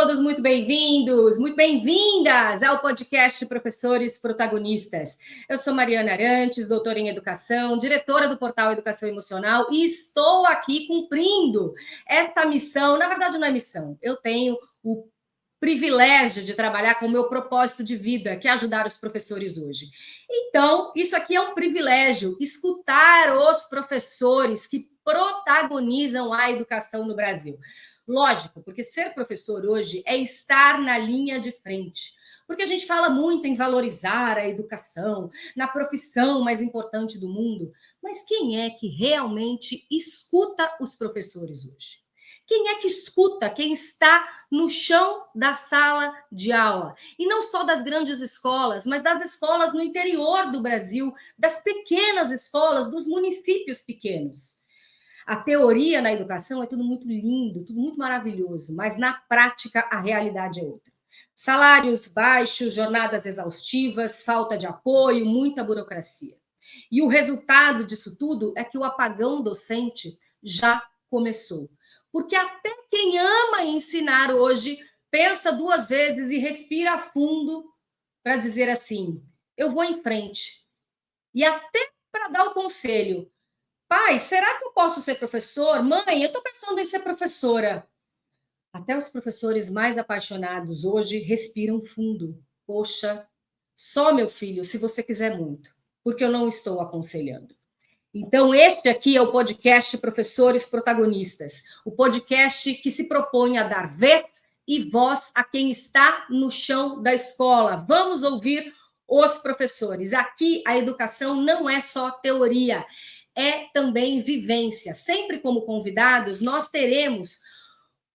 todos muito bem-vindos, muito bem-vindas ao podcast Professores Protagonistas. Eu sou Mariana Arantes, doutora em Educação, diretora do portal Educação Emocional e estou aqui cumprindo esta missão. Na verdade, não é missão, eu tenho o privilégio de trabalhar com o meu propósito de vida, que é ajudar os professores hoje. Então, isso aqui é um privilégio, escutar os professores que protagonizam a educação no Brasil. Lógico, porque ser professor hoje é estar na linha de frente. Porque a gente fala muito em valorizar a educação, na profissão mais importante do mundo, mas quem é que realmente escuta os professores hoje? Quem é que escuta quem está no chão da sala de aula? E não só das grandes escolas, mas das escolas no interior do Brasil, das pequenas escolas, dos municípios pequenos. A teoria na educação é tudo muito lindo, tudo muito maravilhoso, mas na prática a realidade é outra. Salários baixos, jornadas exaustivas, falta de apoio, muita burocracia. E o resultado disso tudo é que o apagão docente já começou. Porque até quem ama ensinar hoje pensa duas vezes e respira fundo para dizer assim: eu vou em frente. E até para dar o conselho: pai, será que eu posso ser professor? Mãe, eu estou pensando em ser professora. Até os professores mais apaixonados hoje respiram fundo. Poxa, só meu filho, se você quiser muito, porque eu não estou aconselhando. Então, este aqui é o podcast Professores Protagonistas, o podcast que se propõe a dar vez e voz a quem está no chão da escola. Vamos ouvir os professores. Aqui, a educação não é só teoria, é também vivência. Sempre como convidados, nós teremos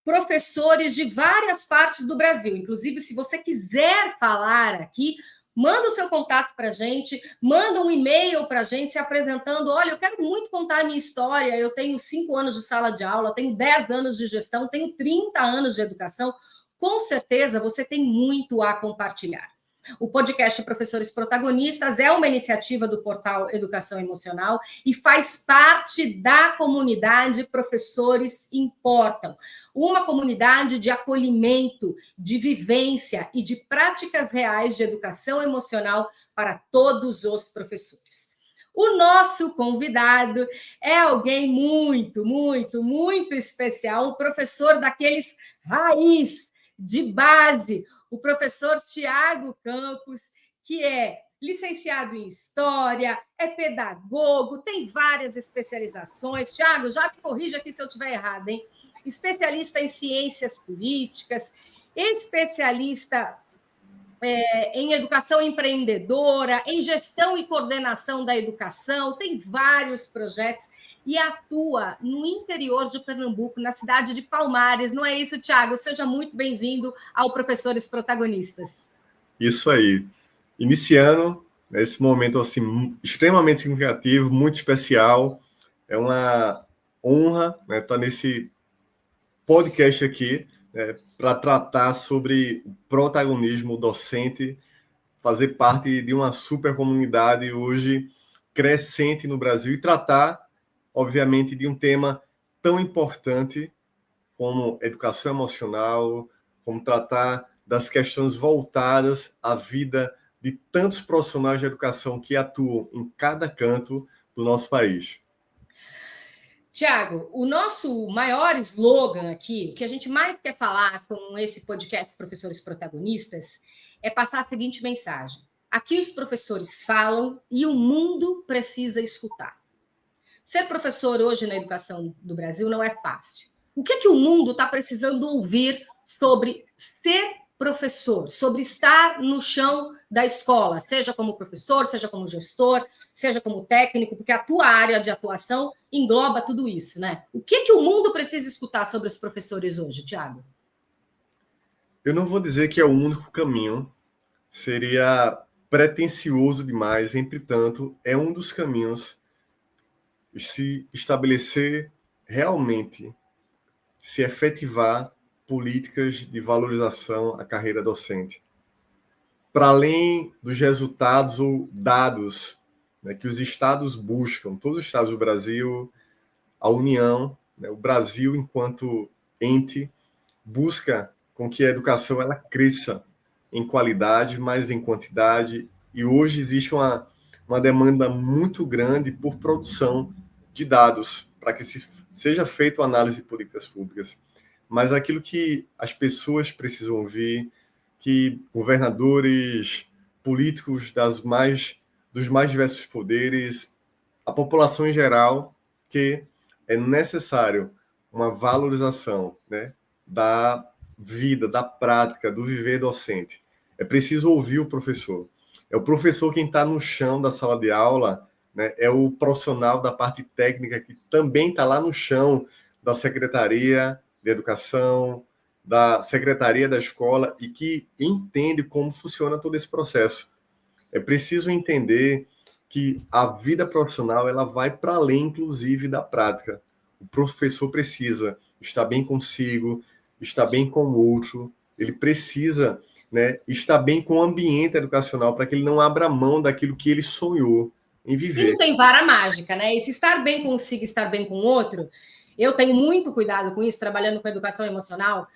professores de várias partes do Brasil. Inclusive, se você quiser falar aqui, manda o seu contato para a gente, manda um e-mail para a gente se apresentando. Olha, eu quero muito contar a minha história. Eu tenho 5 anos de sala de aula, tenho 10 anos de gestão, tenho 30 anos de educação. Com certeza, você tem muito a compartilhar. O podcast Professores Protagonistas é uma iniciativa do portal Educação Emocional e faz parte da comunidade Professores Importam, uma comunidade de acolhimento, de vivência e de práticas reais de educação emocional para todos os professores. O nosso convidado é alguém muito, muito, muito especial, um professor daqueles raiz, de base, o professor Tiago Campos, que é licenciado em História, é pedagogo, tem várias especializações. Tiago, já me corrija aqui se eu estiver errado, hein? Especialista em Ciências Políticas, especialista em Educação Empreendedora, em Gestão e Coordenação da Educação, tem vários projetos e atua no interior de Pernambuco, na cidade de Palmares. Não é isso, Tiago? Seja muito bem-vindo ao Professores Protagonistas. Isso aí. Iniciando esse momento assim, extremamente significativo, muito especial. É uma honra, né, estar nesse podcast aqui, para tratar sobre o protagonismo docente, fazer parte de uma super comunidade hoje crescente no Brasil e tratar, obviamente, de um tema tão importante como educação emocional, como tratar das questões voltadas à vida de tantos profissionais de educação que atuam em cada canto do nosso país. Tiago, o nosso maior slogan aqui, o que a gente mais quer falar com esse podcast Professores Protagonistas, é passar a seguinte mensagem. Aqui os professores falam e o mundo precisa escutar. Ser professor hoje na educação do Brasil não é fácil. O que o mundo está precisando ouvir sobre ser professor, sobre estar no chão da escola, seja como professor, seja como gestor, seja como técnico, porque a tua área de atuação engloba tudo isso, né? O que o mundo precisa escutar sobre os professores hoje, Tiago? Eu não vou dizer que é o único caminho, seria pretensioso demais, entretanto, é um dos caminhos se estabelecer realmente, se efetivar políticas de valorização à carreira docente. Para além dos resultados ou dados, né, que os estados buscam, todos os estados do Brasil, a União, né, o Brasil enquanto ente, busca com que a educação ela cresça em qualidade, mais em quantidade. E hoje existe uma demanda muito grande por produção de dados, para que seja feita análise de políticas públicas. Mas aquilo que as pessoas precisam ouvir, que governadores, políticos dos mais diversos poderes, a população em geral, que é necessário uma valorização, né, da vida, da prática, do viver docente. É preciso ouvir o professor. É o professor quem está no chão da sala de aula, né, é o profissional da parte técnica que também está lá no chão da Secretaria de Educação, da Secretaria da Escola e que entende como funciona todo esse processo. É preciso entender que a vida profissional ela vai para além, inclusive, da prática. O professor precisa estar bem consigo, estar bem com o outro, ele precisa, né, estar bem com o ambiente educacional para que ele não abra mão daquilo que ele sonhou em E viver. não tem vara mágica, né? E se estar bem consigo, estar bem com o outro, eu tenho muito cuidado com isso, trabalhando com educação emocional.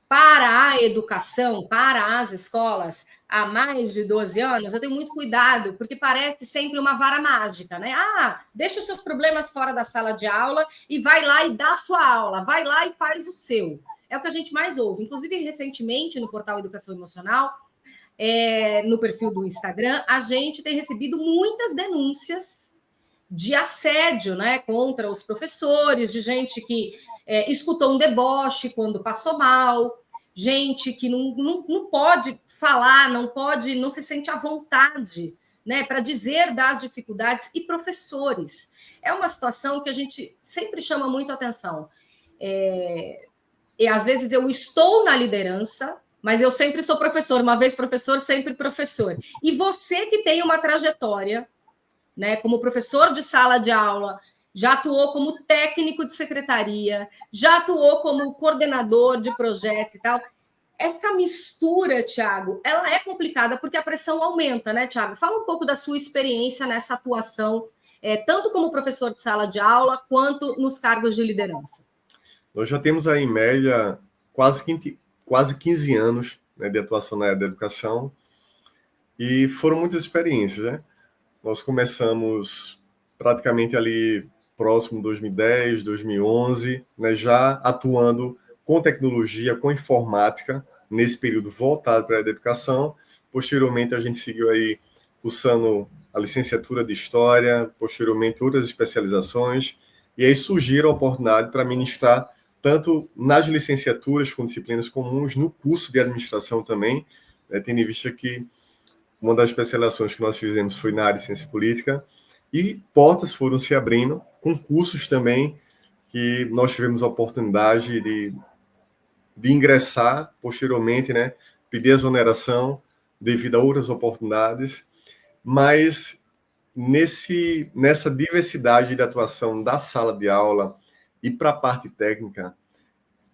Para a educação, para as escolas, há mais de 12 anos, eu tenho muito cuidado, porque parece sempre uma vara mágica, né? Ah, deixa os seus problemas fora da sala de aula e vai lá e dá a sua aula, vai lá e faz o seu. É o que a gente mais ouve. Inclusive, recentemente, no portal Educação Emocional, no perfil do Instagram, a gente tem recebido muitas denúncias de assédio, né, contra os professores, de gente que escutou um deboche quando passou mal, gente que não pode falar, não se sente à vontade, né, para dizer das dificuldades, e professores. É uma situação que a gente sempre chama muito atenção. E às vezes eu estou na liderança, mas eu sempre sou professor, uma vez professor, sempre professor. E você que tem uma trajetória, né, como professor de sala de aula, já atuou como técnico de secretaria, já atuou como coordenador de projetos e tal. Essa mistura, Thiago, ela é complicada porque a pressão aumenta, né, Thiago? Fala um pouco da sua experiência nessa atuação, tanto como professor de sala de aula, quanto nos cargos de liderança. Nós já temos aí, em média, quase 15 anos, né, de atuação na área da educação, e foram muitas experiências, né? Nós começamos praticamente ali próximo de 2010, 2011, né, já atuando com tecnologia, com informática, nesse período voltado para a educação. Posteriormente, a gente seguiu aí cursando a licenciatura de História, posteriormente outras especializações, e aí surgiram a oportunidade para ministrar tanto nas licenciaturas com disciplinas comuns, no curso de administração também, né, tendo em vista que uma das especializações que nós fizemos foi na área de ciência política, e portas foram se abrindo, com cursos também, que nós tivemos a oportunidade de ingressar posteriormente, né, pedir exoneração devido a outras oportunidades, mas nessa diversidade de atuação da sala de aula e para a parte técnica,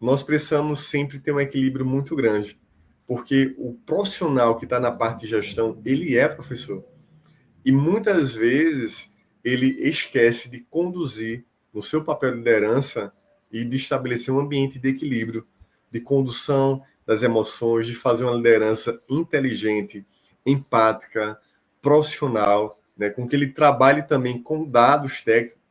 nós precisamos sempre ter um equilíbrio muito grande, porque o profissional que está na parte de gestão, ele é professor. E muitas vezes ele esquece de conduzir no seu papel de liderança e de estabelecer um ambiente de equilíbrio, de condução das emoções, de fazer uma liderança inteligente, empática, profissional, né, com que ele trabalhe também com dados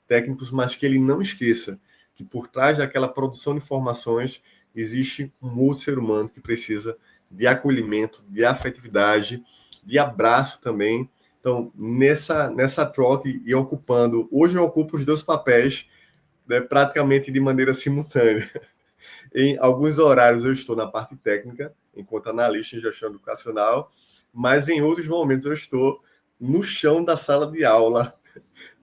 técnicos, mas que ele não esqueça que por trás daquela produção de informações existe um outro ser humano que precisa de acolhimento, de afetividade, de abraço também. Então, nessa troca e ocupando... Hoje eu ocupo os dois papéis, né, praticamente de maneira simultânea. Em alguns horários eu estou na parte técnica, enquanto analista em gestão educacional, mas em outros momentos eu estou no chão da sala de aula,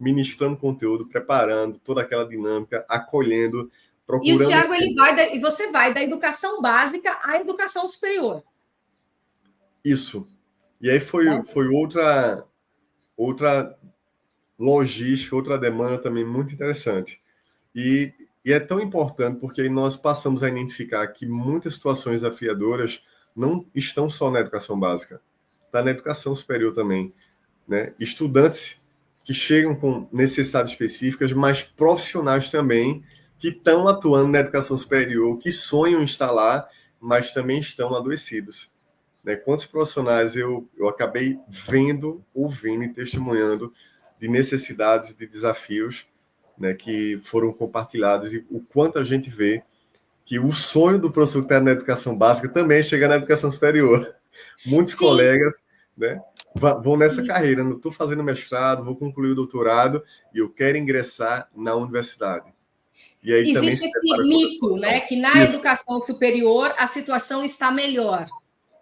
ministrando conteúdo, preparando toda aquela dinâmica, acolhendo, procurando... E o Thiago, e você vai da educação básica à educação superior. Isso. E aí foi outra logística, outra demanda também muito interessante. E é tão importante porque aí nós passamos a identificar que muitas situações desafiadoras não estão só na educação básica, está na educação superior também, né? Estudantes que chegam com necessidades específicas, mas profissionais também que estão atuando na educação superior, que sonham em estar lá mas também estão adoecidos. Né? Quantos profissionais eu acabei vendo, ouvindo e testemunhando de necessidades, de desafios, né, que foram compartilhados, e o quanto a gente vê que o sonho do professor que está na educação básica também chega na educação superior. Muitos Sim, colegas, né, vão nessa sim. carreira. Estou fazendo mestrado, vou concluir o doutorado e eu quero ingressar na universidade. E aí também Existe se esse depara com outra mito, situação. né, que na Isso, educação superior a situação está melhor.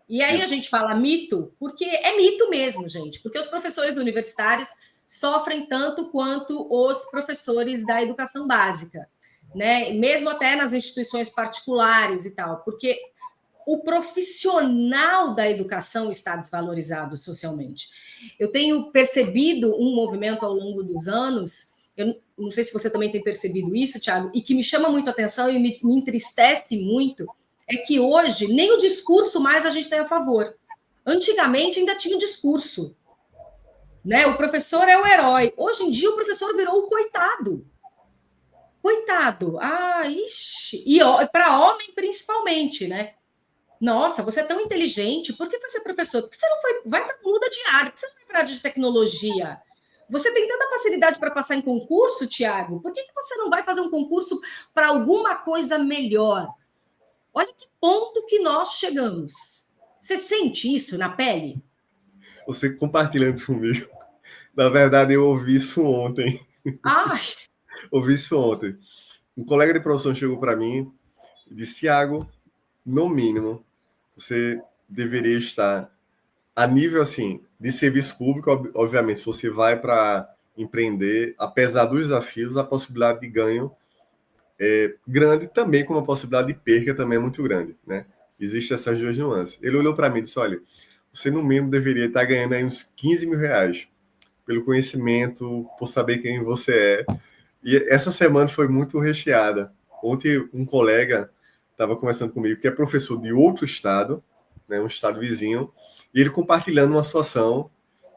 E aí a isso. gente fala mito, porque é mito mesmo, gente, porque os professores universitários sofrem tanto quanto os professores da educação básica, né? Mesmo até nas instituições particulares e tal, porque o profissional da educação está desvalorizado socialmente. Eu tenho percebido um movimento ao longo dos anos, eu não sei se você também tem percebido isso, Thiago, e que me chama muito a atenção e me entristece muito, é que hoje nem o discurso mais a gente tem a favor. Antigamente ainda tinha o discurso, né? O professor é o herói. Hoje em dia o professor virou o coitado. Coitado. Ah, ixi. E para homem principalmente, né? Nossa, você é tão inteligente, por que foi ser professor? Por que você não foi, vai dar muda de área, por que você não foi para a área de tecnologia? Você tem tanta facilidade para passar em concurso, Tiago, por que você não vai fazer um concurso para alguma coisa melhor? Olha que ponto que nós chegamos. Você sente isso na pele? Você compartilhando isso comigo. Na verdade, eu ouvi isso ontem. Ai, Ouvi isso ontem. Um colega de profissão chegou para mim e disse: Tiago, no mínimo, você deveria estar a nível assim de serviço público. Obviamente, se você vai para empreender, apesar dos desafios, a possibilidade de ganho é grande, também como a possibilidade de perca também é muito grande, né? Existem essas duas nuances. Ele olhou para mim e disse: olha, você no mínimo deveria estar ganhando aí uns 15 mil reais pelo conhecimento, por saber quem você é. E essa semana foi muito recheada. Ontem um colega estava conversando comigo, que é professor de outro estado, né, um estado vizinho, e ele compartilhando uma situação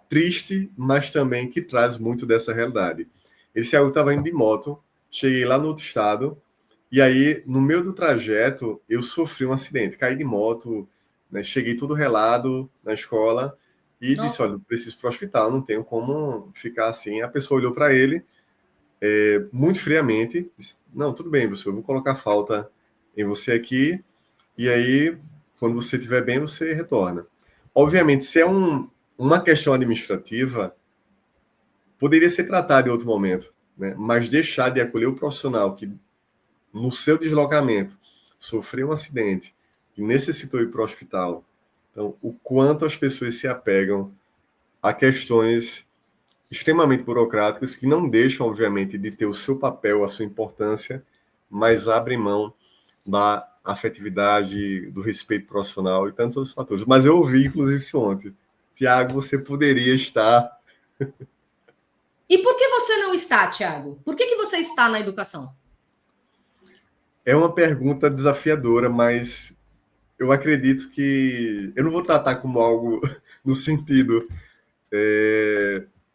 triste, mas também que traz muito dessa realidade. Esse eu estava indo de moto, cheguei lá no outro estado, e aí, no meio do trajeto, eu sofri um acidente, caí de moto, né, cheguei todo relado na escola, e disse: nossa. olha, preciso ir para o hospital, não tenho como ficar assim. A pessoa olhou para ele, muito friamente, disse: não, tudo bem, professor, eu vou colocar falta em você aqui, e aí, quando você estiver bem, você retorna. Obviamente, se é uma questão administrativa, poderia ser tratada em outro momento, né? Mas deixar de acolher o profissional que, no seu deslocamento, sofreu um acidente e necessitou ir para o hospital. Então, o quanto as pessoas se apegam a questões extremamente burocráticas que não deixam, obviamente, de ter o seu papel, a sua importância, mas abrem mão da afetividade, do respeito profissional e tantos outros fatores. Mas eu ouvi, inclusive, isso ontem. Tiago, você poderia estar... E por que você não está, Tiago? Por que você está na educação? É uma pergunta desafiadora, mas eu acredito que... Eu não vou tratar como algo no sentido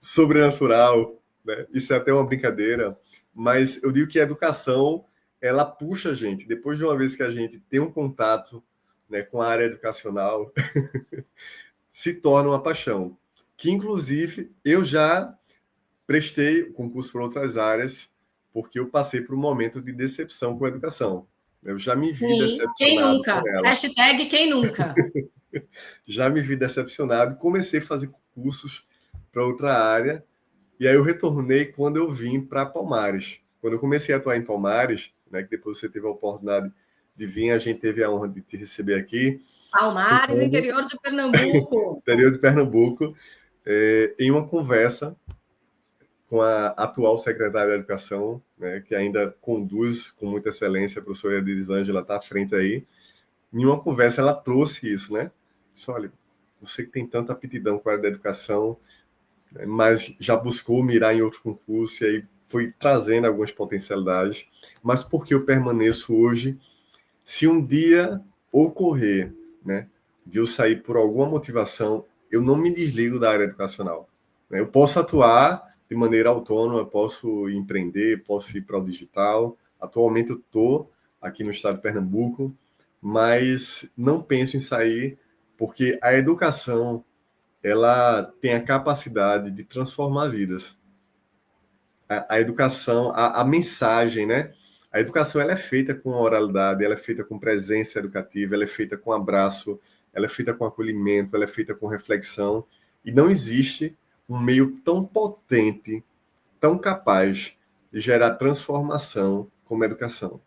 sobrenatural, né? Isso é até uma brincadeira, mas eu digo que a educação, ela puxa a gente. Depois de uma vez que a gente tem um contato, né, com a área educacional, se torna uma paixão. Que, inclusive, eu já prestei concurso para outras áreas, porque eu passei por um momento de decepção com a educação. Eu já me vi Sim, quem decepcionado nunca? com ela. Hashtag quem nunca? Já me vi decepcionado, comecei a fazer concursos para outra área, e aí eu retornei quando eu vim para Palmares. Quando eu comecei a atuar em Palmares, né, que depois você teve a oportunidade de vir, a gente teve a honra de te receber aqui, foi Palmares, quando, interior de Pernambuco. interior de Pernambuco, em uma conversa com a atual secretária da Educação, né, que ainda conduz com muita excelência, a professora Elisângela está à frente aí. Em uma conversa, ela trouxe isso, né? Disse: olha, você que tem tanta aptidão com a área da educação, né, mas já buscou mirar em outro concurso, e aí foi trazendo algumas potencialidades. Mas por que eu permaneço hoje? Se um dia ocorrer, né, de eu sair por alguma motivação, eu não me desligo da área educacional, né? Eu posso atuar de maneira autônoma, posso empreender, posso ir para o digital. Atualmente eu estou aqui no estado de Pernambuco, mas não penso em sair, porque a educação, ela tem a capacidade de transformar vidas. A educação, a mensagem, né? A educação, ela é feita com oralidade, ela é feita com presença educativa, ela é feita com abraço, ela é feita com acolhimento, ela é feita com reflexão, e não existe um meio tão potente, tão capaz de gerar transformação como a educação.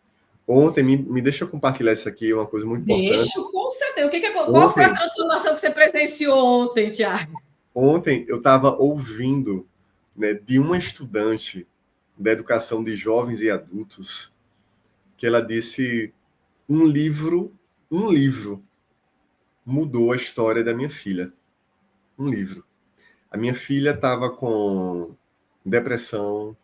Ontem, me deixa eu compartilhar isso aqui, uma coisa muito importante. Deixo, com certeza. Qual foi a Ontem, transformação que você presenciou ontem, Tiago? ontem eu estava ouvindo, né, de uma estudante da educação de jovens e adultos, que ela disse: um livro mudou a história da minha filha. Um livro. A minha filha estava com depressão,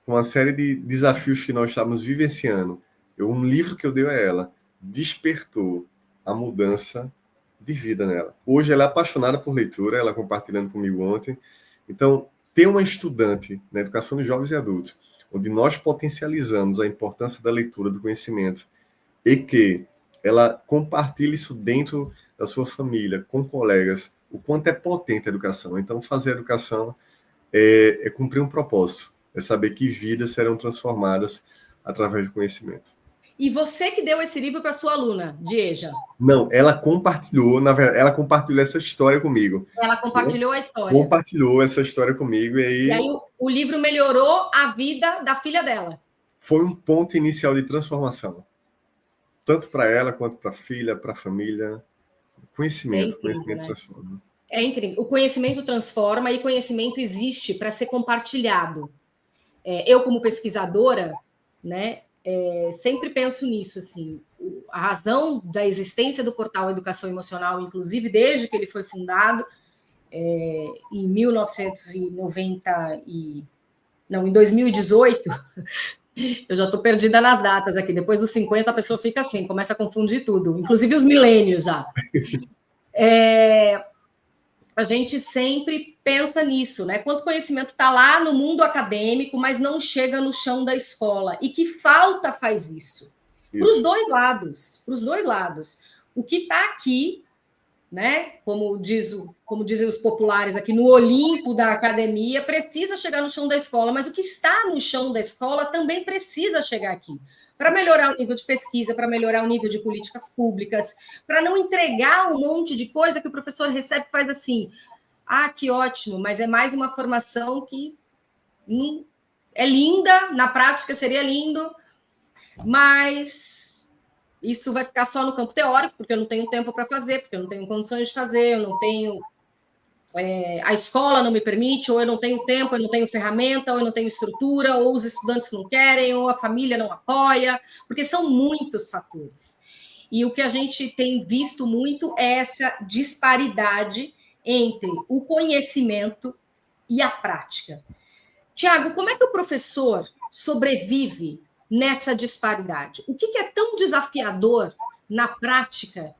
com uma série de desafios que nós estávamos vivenciando. Um livro que eu dei a ela despertou a mudança de vida nela. Hoje ela é apaixonada por leitura, ela compartilhando comigo ontem. Então, ter uma estudante na educação de jovens e adultos, onde nós potencializamos a importância da leitura, do conhecimento, e que ela compartilhe isso dentro da sua família, com colegas, o quanto é potente a educação. Então, fazer a educação é cumprir um propósito, é saber que vidas serão transformadas através do conhecimento. E você que deu esse livro para sua aluna, Dieja? Não, ela compartilhou, na verdade, ela compartilhou essa história comigo. Ela compartilhou a história. Compartilhou essa história comigo e aí o livro melhorou a vida da filha dela. Foi um ponto inicial de transformação, tanto para ela quanto para a filha, para a família. Conhecimento, conhecimento transforma. É incrível. O conhecimento transforma e conhecimento existe para ser compartilhado. Eu, como pesquisadora, né, sempre penso nisso, assim, a razão da existência do portal Educação Emocional, inclusive desde que ele foi fundado, em 1990 em 2018, eu já estou perdida nas datas aqui, depois dos 50 a pessoa fica assim, começa a confundir tudo, inclusive os milênios já. A gente sempre pensa nisso, né? Quanto conhecimento está lá no mundo acadêmico, mas não chega no chão da escola. E que falta faz isso? Para os dois lados. Para os dois lados. O que está aqui, né? Como dizem os populares aqui, no Olimpo da academia, precisa chegar no chão da escola, mas o que está no chão da escola também precisa chegar aqui. Para melhorar o nível de pesquisa, para melhorar o nível de políticas públicas, para não entregar um monte de coisa que o professor recebe e faz assim, que ótimo, mas é mais uma formação que é linda, na prática seria lindo, mas isso vai ficar só no campo teórico, porque eu não tenho tempo para fazer, porque eu não tenho condições de fazer, eu não tenho... a escola não me permite, ou eu não tenho tempo, eu não tenho ferramenta, ou eu não tenho estrutura, ou os estudantes não querem, ou a família não apoia, porque são muitos fatores. E o que a gente tem visto muito é essa disparidade entre o conhecimento e a prática. Tiago, como é que o professor sobrevive nessa disparidade? O que é tão desafiador na prática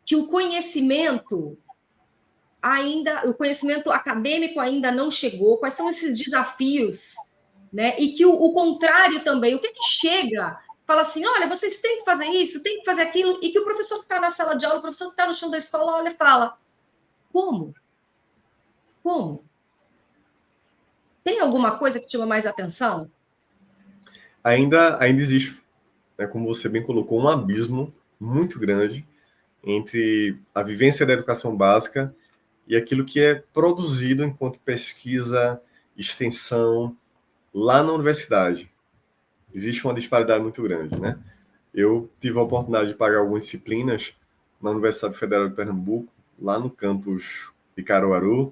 que o conhecimento acadêmico ainda não chegou? Quais são esses desafios, né? E que o contrário também, o que chega, fala assim, olha, vocês têm que fazer isso, têm que fazer aquilo, e que o professor que está na sala de aula, o professor que está no chão da escola, olha e fala, como? Tem alguma coisa que chama mais atenção? Ainda existe, né, como você bem colocou, um abismo muito grande entre a vivência da educação básica e aquilo que é produzido enquanto pesquisa, extensão, lá na universidade. Existe uma disparidade muito grande, né? Eu tive a oportunidade de pagar algumas disciplinas na Universidade Federal de Pernambuco, lá no campus de Caruaru,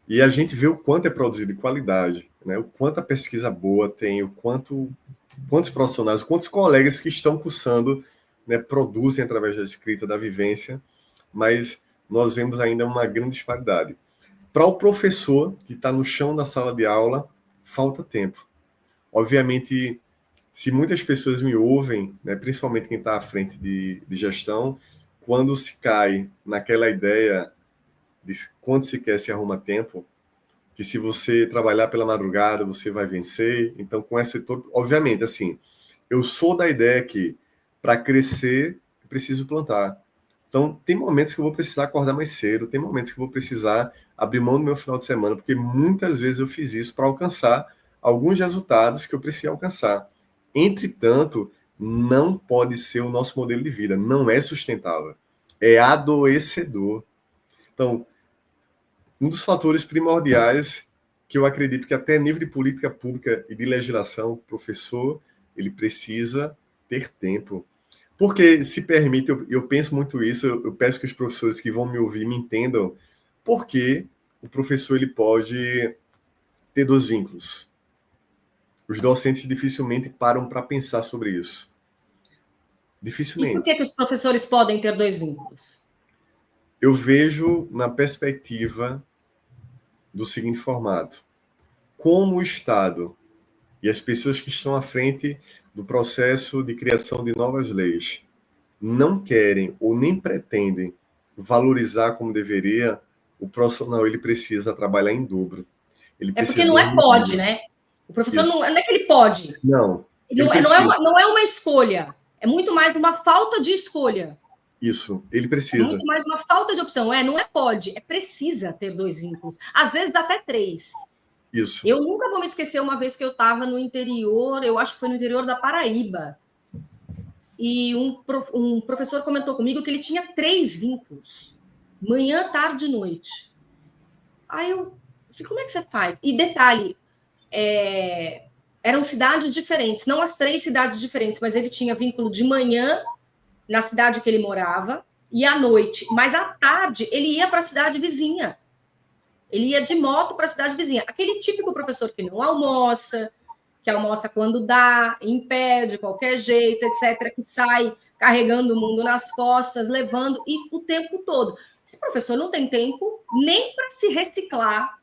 e a gente vê o quanto é produzido de qualidade, né? O quanto a pesquisa boa tem, quantos profissionais, quantos colegas que estão cursando, né, produzem através da escrita, da vivência, mas nós vemos ainda uma grande disparidade. Para o professor que está no chão da sala de aula, falta tempo. Obviamente, se muitas pessoas me ouvem, né, principalmente quem está à frente de gestão, quando se cai naquela ideia de quando se quer se arruma tempo, que se você trabalhar pela madrugada, você vai vencer. Então, com essa... Obviamente, assim, eu sou da ideia que para crescer, eu preciso plantar. Então, tem momentos que eu vou precisar acordar mais cedo, tem momentos que eu vou precisar abrir mão do meu final de semana, porque muitas vezes eu fiz isso para alcançar alguns resultados que eu precisei alcançar. Entretanto, não pode ser o nosso modelo de vida, não é sustentável, é adoecedor. Então, um dos fatores primordiais que eu acredito que até nível de política pública e de legislação, o professor, ele precisa ter tempo. Porque, se permite, eu penso muito isso, eu peço que os professores que vão me ouvir me entendam, porque o professor ele pode ter dois vínculos. Os docentes dificilmente param para pensar sobre isso. E por Dificilmente. que os professores podem ter dois vínculos? Eu vejo na perspectiva do seguinte formato. Como o Estado e as pessoas que estão à frente do processo de criação de novas leis não querem ou nem pretendem valorizar como deveria, o profissional ele precisa trabalhar em dobro. Ele É porque precisa não é dormir pode, menos. né? O professor Isso. não é que ele pode. Não, ele Não precisa. não é uma escolha. É muito mais uma falta de escolha. Isso, ele É muito precisa. mais uma falta de opção. Não é pode, é precisa ter dois vínculos. Às vezes dá até três. Isso. Eu nunca vou me esquecer uma vez que eu estava no interior, eu acho que foi no interior da Paraíba, e um professor comentou comigo que ele tinha três vínculos, manhã, tarde e noite. Aí eu falei, como é que você faz? E detalhe, eram cidades diferentes, não as três cidades diferentes, mas ele tinha vínculo de manhã na cidade que ele morava e à noite, mas à tarde ele ia para a cidade vizinha. Ele ia de moto para a cidade vizinha. Aquele típico professor que não almoça, que almoça quando dá, em pé, de qualquer jeito, etc., que sai carregando o mundo nas costas, levando, e o tempo todo. Esse professor não tem tempo nem para se reciclar,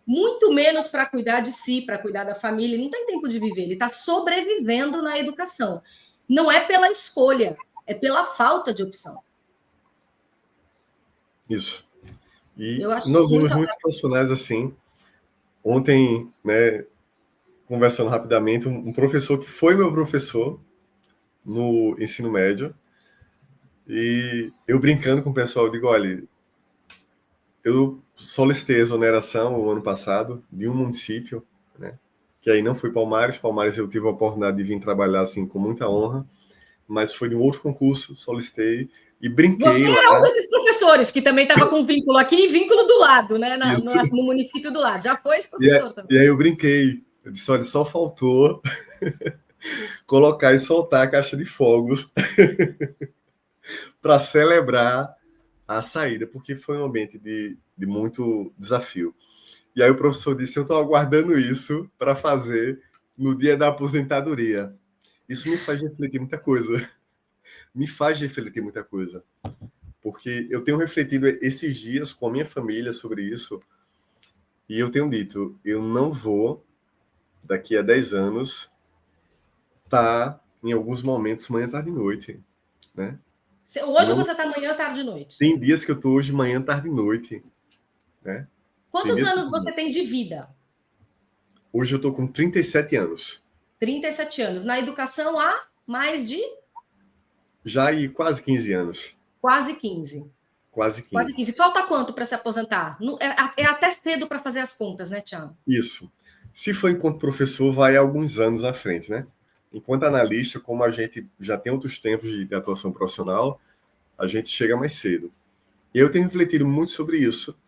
muito menos para cuidar de si, para cuidar da família. Ele não tem tempo de viver, ele está sobrevivendo na educação. Não é pela escolha, é pela falta de opção. Isso. E Eu acho nós isso vemos muito. muitos profissionais assim. Ontem, né, conversando rapidamente, um professor que foi meu professor no ensino médio, e eu brincando com o pessoal, eu digo, olha, eu solicitei exoneração o ano passado de um município, né, que aí não foi Palmares. Palmares eu tive a oportunidade de vir trabalhar assim com muita honra, mas foi de um outro concurso, solicitei e Você brinquei lá. é um desses professores que também estava com vínculo aqui e vínculo do lado, né? Isso. No município do lado. Já foi esse E professor também. aí eu brinquei, eu disse, olha, só faltou colocar e soltar a caixa de fogos para celebrar a saída, porque foi um ambiente de muito desafio. E aí o professor disse, eu estou aguardando isso para fazer no dia da aposentadoria. Isso me faz refletir muita coisa. Me faz refletir muita coisa. Porque eu tenho refletido esses dias com a minha família sobre isso, e eu tenho dito, eu não vou, daqui a 10 anos, estar em alguns momentos manhã, tarde e noite, né? Hoje Não, você está manhã, tarde e noite. tem dias que eu estou hoje manhã, tarde e noite, né? Tem Quantos dias que anos você tem de vida? hoje eu estou com 37 anos. 37 anos. Na educação há mais de Já aí quase 15 anos. quase 15. Quase Quase 15. 15. Falta quanto para se aposentar? É até cedo para fazer as contas, né, Tiago? Isso. Se for enquanto professor, vai alguns anos à frente, né? Enquanto analista, como a gente já tem outros tempos de atuação profissional, a gente chega mais cedo. E eu tenho refletido muito sobre isso.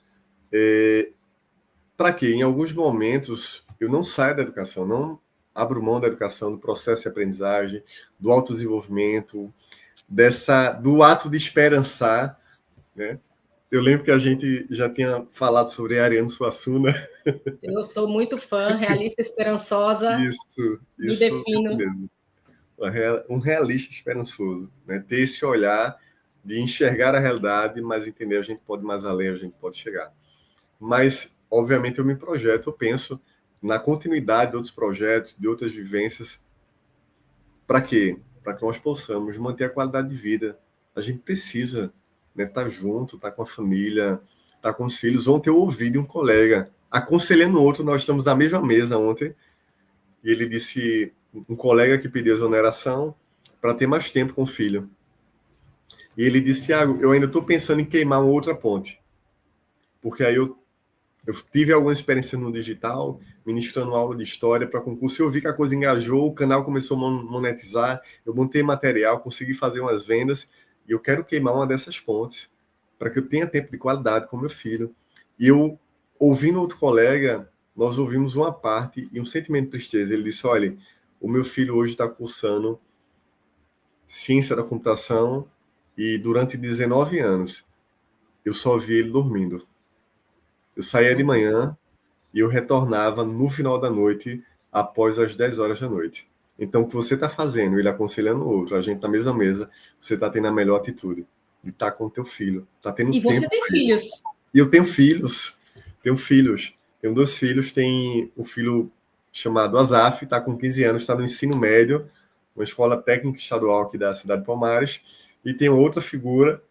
Para que, em alguns momentos, eu não saia da educação, não abro mão da educação, do processo de aprendizagem, do autodesenvolvimento, do ato de esperançar, né? Eu lembro que a gente já tinha falado sobre Ariano Suassuna. Eu sou muito fã, realista esperançosa, me Isso defino. mesmo. Um realista esperançoso, né? Ter esse olhar de enxergar a realidade, mas entender a gente pode ir mais além, a gente pode chegar. Mas, obviamente, eu me projeto, eu penso na continuidade de outros projetos, de outras vivências. Para quê? Para que nós possamos manter a qualidade de vida. A gente precisa, né, estar junto, estar com a família, estar com os filhos. Ontem eu ouvi de um colega aconselhando outro, nós estamos na mesma mesa ontem, e ele disse, um colega que pediu exoneração, para ter mais tempo com o filho. E ele disse, Thiago, eu ainda estou pensando em queimar uma outra ponte. Porque aí eu tive alguma experiência no digital, ministrando aula de história para concurso, e eu vi que a coisa engajou, o canal começou a monetizar, eu montei material, consegui fazer umas vendas, e eu quero queimar uma dessas pontes, para que eu tenha tempo de qualidade com meu filho. E eu, ouvindo outro colega, nós ouvimos uma parte e um sentimento de tristeza. Ele disse, olha, o meu filho hoje está cursando ciência da computação e durante 19 anos eu só vi ele dormindo. Eu saía de manhã e eu retornava no final da noite, após as 10 horas da noite. Então, o que você está fazendo, ele aconselhando o outro, a gente na mesma mesa, você está tendo a melhor atitude de estar com o teu filho. Está tendo E você tempo. tem filhos. E eu tenho filhos. Tenho 2 filhos. Tem um filho chamado Azaf, está com 15 anos, está no ensino médio, uma escola técnica estadual aqui da cidade de Palmares. E tem outra figura,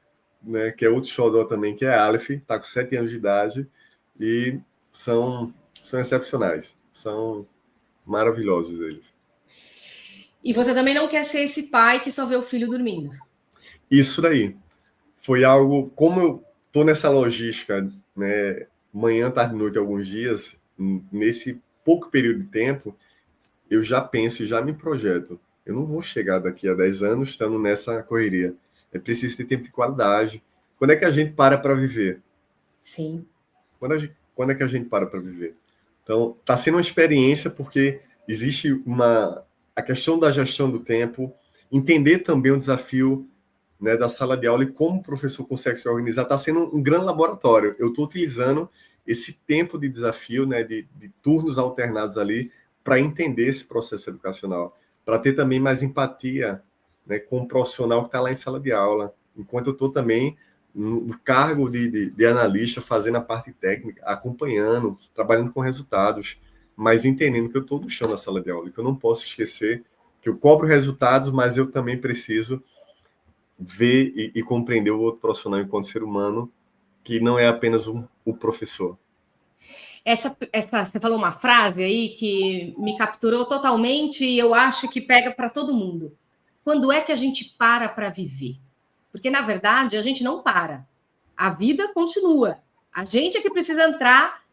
né, que é outro xodó também, que é Aleph, está com 7 anos de idade. E são excepcionais. São maravilhosos eles. E você também não quer ser esse pai que só vê o filho dormindo. Isso daí. Foi algo, como eu estou nessa logística, né, manhã, tarde e noite, alguns dias, nesse pouco período de tempo, eu já penso e já me projeto. Eu não vou chegar daqui a 10 anos estando nessa correria. É preciso ter tempo de qualidade. Quando é que a gente para viver? Sim. Quando é que a gente para viver? Então, está sendo uma experiência porque existe a questão da gestão do tempo, entender também o desafio, né, da sala de aula e como o professor consegue se organizar. Está sendo um grande laboratório. Eu estou utilizando esse tempo de desafio, né, de turnos alternados ali, para entender esse processo educacional, para ter também mais empatia, né, com o profissional que está lá em sala de aula, enquanto eu estou também no cargo de analista, fazendo a parte técnica, acompanhando, trabalhando com resultados, mas entendendo que eu estou no chão da sala de aula, que eu não posso esquecer que eu cobro resultados, mas eu também preciso ver e compreender o outro profissional enquanto ser humano, que não é apenas o professor. Você falou uma frase aí que me capturou totalmente e eu acho que pega para todo mundo. Quando é que a gente para viver? Porque, na verdade, a gente não para. A vida continua. A gente é que precisa entrar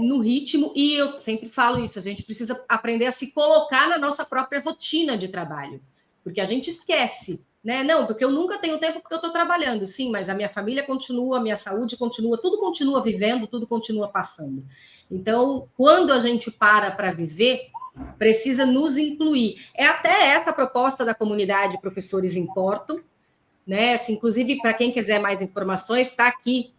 no ritmo, e eu sempre falo isso, a gente precisa aprender a se colocar na nossa própria rotina de trabalho. Porque a gente esquece, né? Não, porque eu nunca tenho tempo porque eu estou trabalhando. Sim, mas a minha família continua, a minha saúde continua, tudo continua vivendo, tudo continua passando. Então, quando a gente para viver, precisa nos incluir. É até essa a proposta da comunidade Professores Importam, né? Assim, inclusive, para quem quiser mais informações, está aqui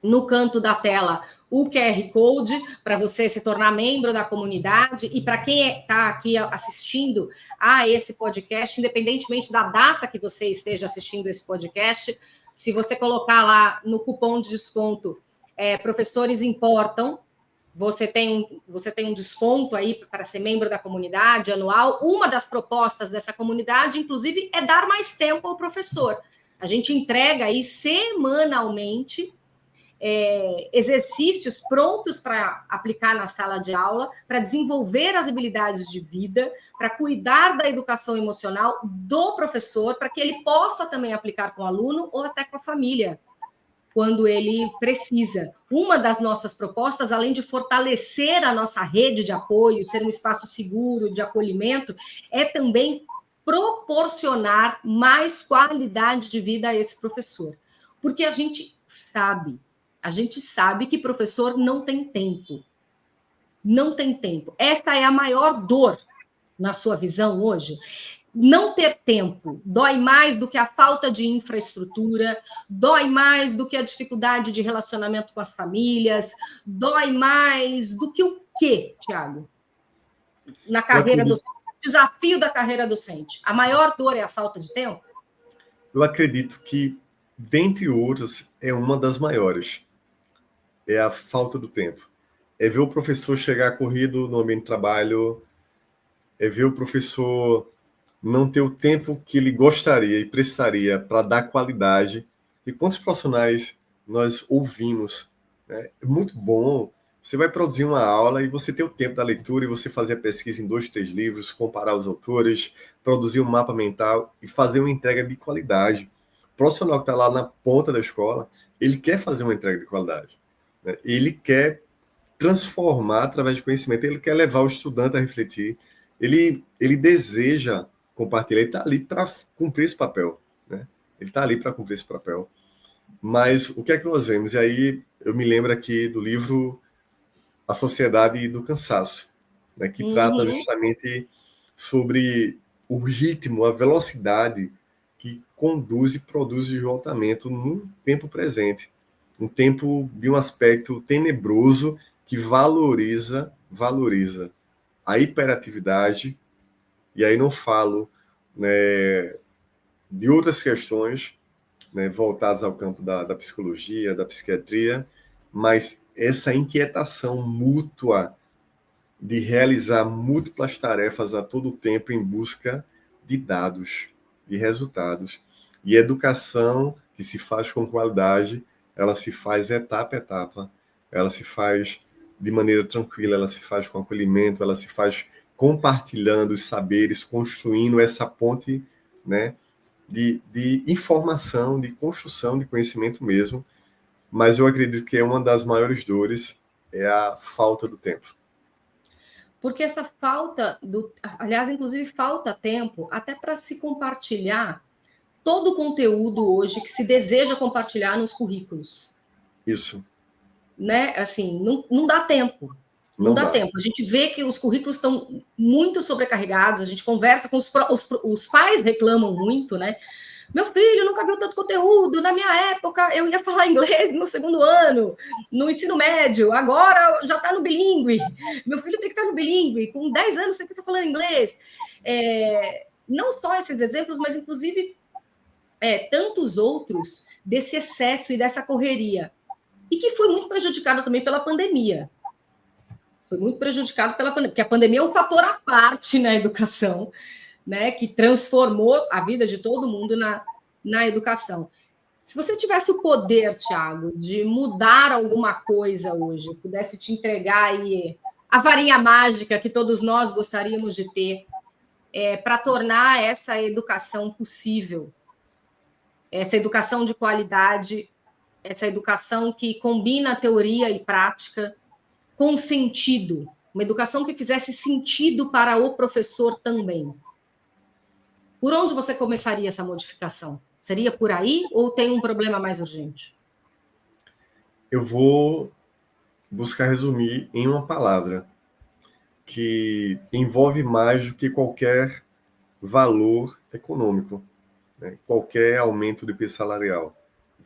no canto da tela o QR Code para você se tornar membro da comunidade, e para quem está aqui assistindo a esse podcast, independentemente da data que você esteja assistindo esse podcast, se você colocar lá no cupom de desconto Professores Importam, você tem um desconto aí para ser membro da comunidade anual. Uma das propostas dessa comunidade, inclusive, é dar mais tempo ao professor. A gente entrega aí semanalmente exercícios prontos para aplicar na sala de aula, para desenvolver as habilidades de vida, para cuidar da educação emocional do professor, para que ele possa também aplicar com o aluno ou até com a família, quando ele precisa. Uma das nossas propostas, além de fortalecer a nossa rede de apoio, ser um espaço seguro de acolhimento, é também proporcionar mais qualidade de vida a esse professor. Porque a gente sabe que professor não tem tempo. Não tem tempo. Essa é a maior dor na sua visão hoje. Não ter tempo dói mais do que a falta de infraestrutura, dói mais do que a dificuldade de relacionamento com as famílias, dói mais do que o quê, Thiago? Na carreira docente, desafio da carreira docente. A maior dor é a falta de tempo? Eu acredito que, dentre outras, é uma das maiores. É a falta do tempo. É ver o professor chegar corrido no ambiente de trabalho, é ver o professor não ter o tempo que ele gostaria e precisaria para dar qualidade. E quantos profissionais nós ouvimos, né? É muito bom Você vai produzir uma aula e você ter o tempo da leitura e você fazer a pesquisa em 2, 3 livros, comparar os autores, produzir um mapa mental e fazer uma entrega de qualidade. O profissional que está lá na ponta da escola, ele quer fazer uma entrega de qualidade, né? Ele quer transformar através de conhecimento, ele quer levar o estudante a refletir, ele deseja compartilhar, ele está ali para cumprir esse papel, né? Ele está ali para cumprir esse papel. Mas o que é que nós vemos? E aí eu me lembro aqui do livro A Sociedade do Cansaço, né, que trata justamente sobre o ritmo, a velocidade que conduz e produz o esgotamento no tempo presente. Um tempo de um aspecto tenebroso que valoriza a hiperatividade, e aí não falo, né, de outras questões, né, voltadas ao campo da psicologia, da psiquiatria, mas essa inquietação mútua de realizar múltiplas tarefas a todo tempo em busca de dados, de resultados. E educação que se faz com qualidade, ela se faz etapa a etapa, ela se faz de maneira tranquila, ela se faz com acolhimento, ela se faz compartilhando os saberes, construindo essa ponte, né, de informação, de construção de conhecimento mesmo, mas eu acredito que é uma das maiores dores é a falta do tempo. Porque essa falta aliás, inclusive falta tempo até para se compartilhar todo o conteúdo hoje que se deseja compartilhar nos currículos. Isso. Né? Assim, não dá tempo. Não dá tempo. A gente vê que os currículos estão muito sobrecarregados, a gente conversa com os pais reclamam muito, né? Meu filho nunca viu tanto conteúdo. Na minha época, eu ia falar inglês no segundo ano, no ensino médio. Agora já está no bilíngue. Meu filho tem que estar no bilíngue. Com 10 anos, tem que estar falando inglês. Não só esses exemplos, mas, inclusive, tantos outros desse excesso e dessa correria. E que foi muito prejudicado também pela pandemia. Foi muito prejudicado pela pandemia, porque a pandemia é um fator à parte na educação, né, que transformou a vida de todo mundo na educação. Se você tivesse o poder, Thiago, de mudar alguma coisa hoje, pudesse te entregar aí a varinha mágica que todos nós gostaríamos de ter para tornar essa educação possível, essa educação de qualidade, essa educação que combina teoria e prática com sentido, uma educação que fizesse sentido para o professor também. Por onde você começaria essa modificação? Seria por aí ou tem um problema mais urgente? Eu vou buscar resumir em uma palavra que envolve mais do que qualquer valor econômico, né? Qualquer aumento de piso salarial.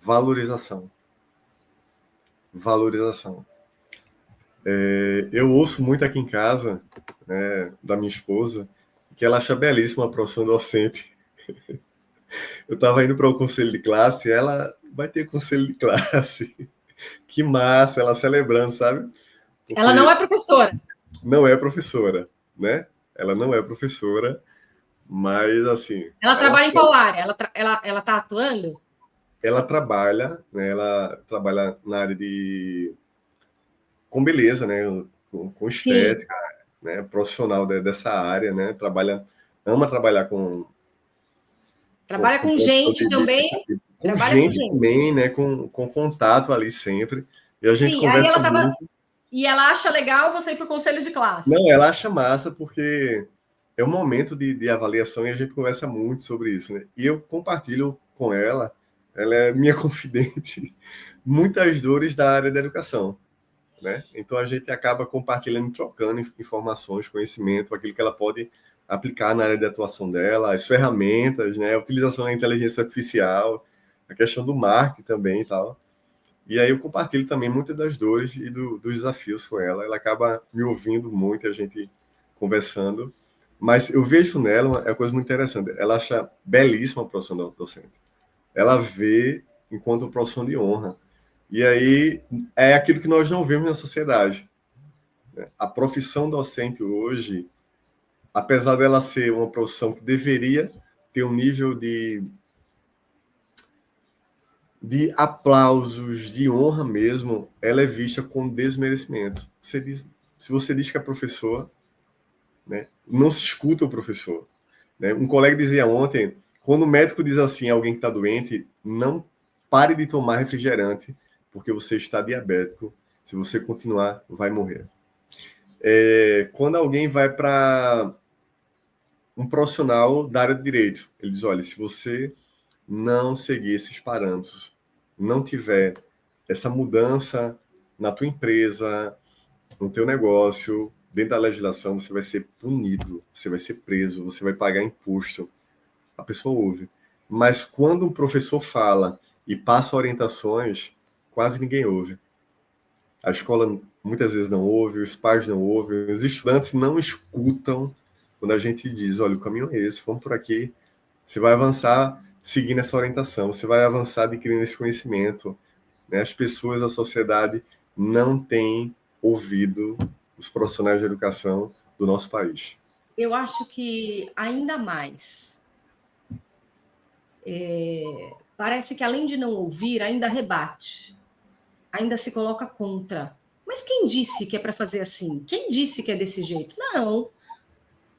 Valorização. Valorização. Eu ouço muito aqui em casa, né, da minha esposa, que ela acha belíssima a profissão docente. Eu estava indo para o conselho de classe, ela vai ter conselho de classe. Que massa, ela celebrando, sabe? Porque ela não é professora. Não é professora, né? Ela não é professora, mas assim. Ela trabalha em qual área? Ela está atuando? Ela trabalha, né? Ela trabalha na área de com beleza, né? Com estética, né? Profissional dessa área, né? Ama trabalhar trabalha com gente também. Com gente também, né? Com contato ali sempre. E a gente conversa muito. E ela acha legal você ir para o conselho de classe? Não, ela acha massa porque é um momento de avaliação e a gente conversa muito sobre isso, né? E eu compartilho com ela é minha confidente, muitas dores da área da educação, né? Então a gente acaba compartilhando, trocando informações, conhecimento, aquilo que ela pode aplicar na área de atuação dela, as ferramentas, né? A utilização da inteligência artificial, a questão do marketing também e tal. E aí eu compartilho também muitas das dores e dos desafios com ela. Ela acaba me ouvindo muito, a gente conversando. Mas eu vejo nela uma coisa muito interessante. Ela acha belíssima a profissão docente. Ela vê enquanto profissão de honra. E aí é aquilo que nós não vemos na sociedade. A profissão docente hoje, apesar dela ser uma profissão que deveria ter um nível de aplausos, de honra mesmo, ela é vista com desmerecimento. Se você diz que é professor, né, não se escuta o professor. Né? Um colega dizia ontem, quando o médico diz assim a alguém que está doente, não pare de tomar refrigerante, porque você está diabético. Se você continuar, vai morrer. Quando alguém vai para um profissional da área de direito, ele diz, olha, se você não seguir esses parâmetros, não tiver essa mudança na tua empresa, no teu negócio, dentro da legislação, você vai ser punido, você vai ser preso, você vai pagar imposto. A pessoa ouve. Mas quando um professor fala e passa orientações, quase ninguém ouve. A escola muitas vezes não ouve, os pais não ouvem, os estudantes não escutam quando a gente diz, olha, o caminho é esse, vamos por aqui. Você vai avançar seguindo essa orientação, você vai avançar adquirindo esse conhecimento. Né? As pessoas, a sociedade não têm ouvido os profissionais de educação do nosso país. Eu acho que ainda mais. Parece que além de não ouvir, ainda rebate, ainda se coloca contra. Mas quem disse que é para fazer assim? Quem disse que é desse jeito? Não.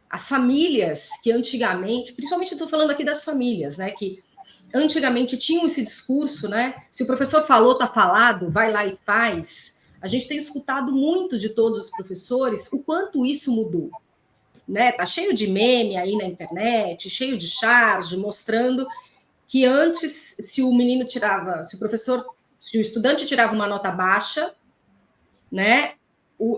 As famílias que antigamente, principalmente estou falando aqui das famílias, né, que antigamente tinham esse discurso, né? Se o professor falou, tá falado, vai lá e faz. A gente tem escutado muito de todos os professores o quanto isso mudou, né? Tá cheio de meme aí na internet, cheio de charge mostrando que antes, se o menino tirava, se o professor, se o estudante tirava uma nota baixa, né?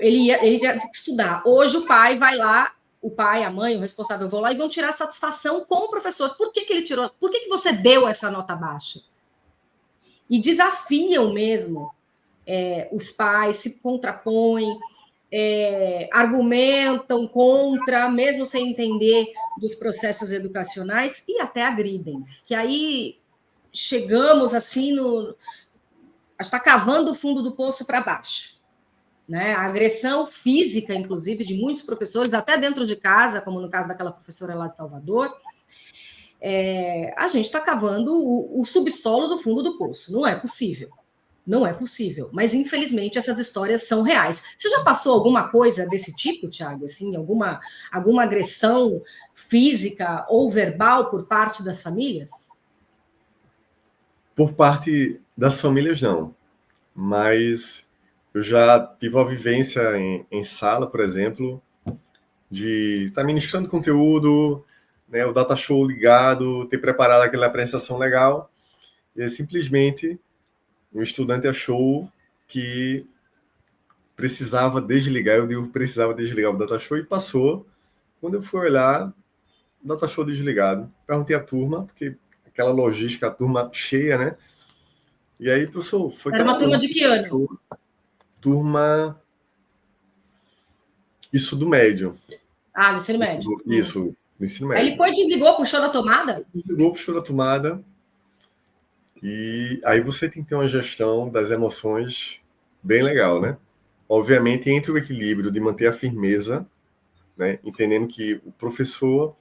Ele ia ter que estudar. Hoje o pai vai lá, o pai, a mãe, o responsável vão lá e vão tirar satisfação com o professor. Por que ele tirou? Por que você deu essa nota baixa? E desafiam mesmo os pais, se contrapõem, argumentam contra, mesmo sem entender dos processos educacionais, e até agridem. Que aí chegamos assim no. Está cavando o fundo do poço para baixo. Né? A agressão física, inclusive, de muitos professores, até dentro de casa, como no caso daquela professora lá de Salvador, a gente está cavando o subsolo do fundo do poço. Não é possível. Não é possível. Mas, infelizmente, essas histórias são reais. Você já passou alguma coisa desse tipo, Thiago? Assim, alguma agressão física ou verbal por parte das famílias? Por parte das famílias, não. Mas eu já tive uma vivência em sala, por exemplo, de estar ministrando conteúdo, né, o data show ligado, ter preparado aquela apresentação legal, e aí, simplesmente o estudante achou que precisava desligar, eu digo precisava desligar o data show, e passou. Quando eu fui olhar, o data show desligado. Perguntei à turma, porque aquela logística, a turma cheia, né? E aí, professor, foi que Era uma turma de que ano? Turma. Isso do médio. Ah, no ensino médio. Isso, do ensino médio. Aí ele foi, desligou, puxou da tomada? Desligou, puxou da tomada. E aí você tem que ter uma gestão das emoções bem legal, né? Obviamente, entre o equilíbrio de manter a firmeza, né? Entendendo que o professor,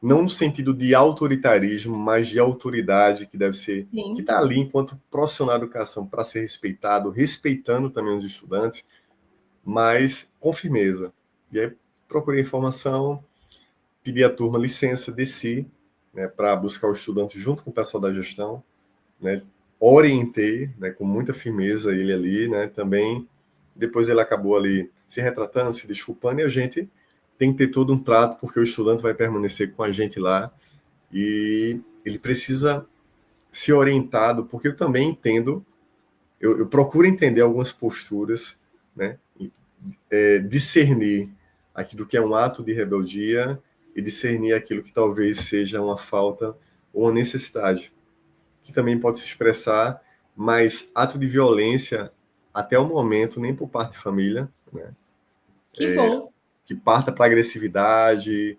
não no sentido de autoritarismo, mas de autoridade, que deve ser, Sim. que está ali enquanto profissional de educação para ser respeitado, respeitando também os estudantes, mas com firmeza. E aí procurei informação, pedi à turma licença, desci, né, para buscar o estudante junto com o pessoal da gestão, né, orientei, né, com muita firmeza ele ali, né, também. Depois ele acabou ali se retratando, se desculpando, e a gente tem que ter todo um trato, porque o estudante vai permanecer com a gente lá e ele precisa ser orientado, porque eu também entendo, eu procuro entender algumas posturas, né, discernir aquilo que é um ato de rebeldia e discernir aquilo que talvez seja uma falta ou uma necessidade, que também pode se expressar, mas ato de violência, até o momento, nem por parte de família, né? Que bom. Que parta para agressividade,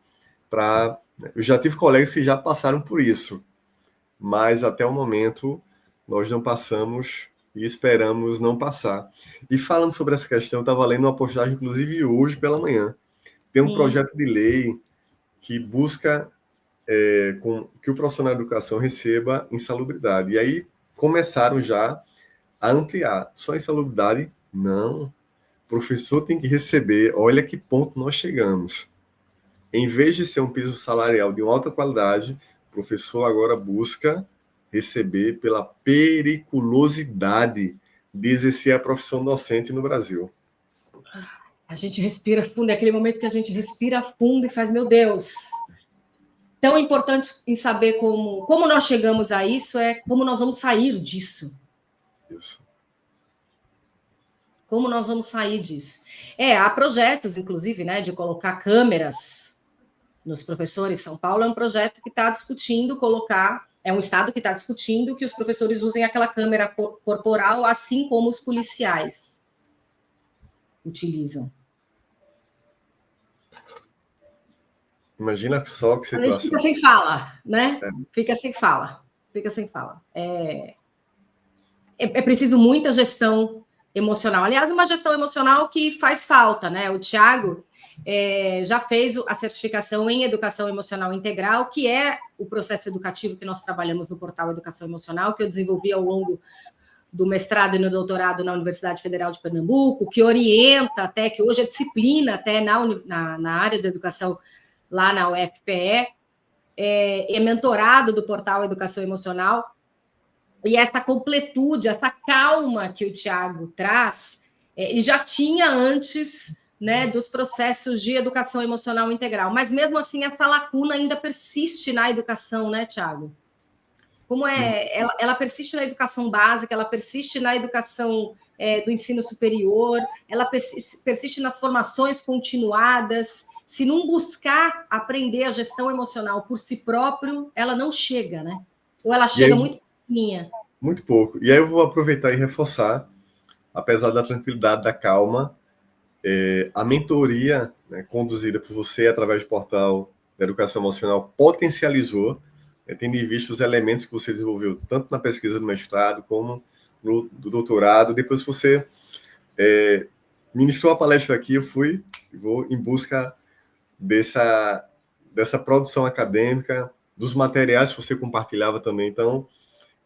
para... Eu já tive colegas que já passaram por isso, mas até o momento nós não passamos e esperamos não passar. E falando sobre essa questão, eu estava lendo uma postagem, inclusive hoje pela manhã. Tem um projeto de lei que busca que o profissional de educação receba insalubridade. E aí começaram já a ampliar. Só insalubridade? Não. O professor tem que receber, olha que ponto nós chegamos. Em vez de ser um piso salarial de uma alta qualidade, o professor agora busca receber pela periculosidade de exercer a profissão docente no Brasil. A gente respira fundo, é aquele momento que a gente respira fundo e faz, meu Deus, tão importante em saber como nós chegamos a isso, é como nós vamos sair disso. Isso. Como nós vamos sair disso? Há projetos, inclusive, né, de colocar câmeras nos professores. São Paulo é um projeto que está discutindo é um estado que está discutindo que os professores usem aquela câmera corporal, assim como os policiais utilizam. Imagina só que situação. Fica sem fala, né? Fica sem fala. É preciso muita gestão emocional. Aliás, uma gestão emocional que faz falta, né? O Thiago já fez a certificação em Educação Emocional Integral, que é o processo educativo que nós trabalhamos no portal Educação Emocional, que eu desenvolvi ao longo do mestrado e no doutorado na Universidade Federal de Pernambuco, que orienta até, que hoje é disciplina até na área da educação lá na UFPE, é mentorado do portal Educação Emocional. E essa completude, essa calma que o Thiago traz, ele já tinha antes, né, dos processos de educação emocional integral. Mas, mesmo assim, essa lacuna ainda persiste na educação, né, Thiago? Como ela persiste na educação básica, ela persiste na educação do ensino superior, ela persiste nas formações continuadas. Se não buscar aprender a gestão emocional por si próprio, ela não chega, né? Ou ela chega muito pequenininha. Muito pouco. E aí eu vou aproveitar e reforçar, apesar da tranquilidade, da calma, a mentoria, né, conduzida por você através do portal da Educação Emocional potencializou, tendo em vista os elementos que você desenvolveu, tanto na pesquisa do mestrado como no doutorado. Depois que você ministrou a palestra aqui, eu vou em busca dessa produção acadêmica, dos materiais que você compartilhava também. Então,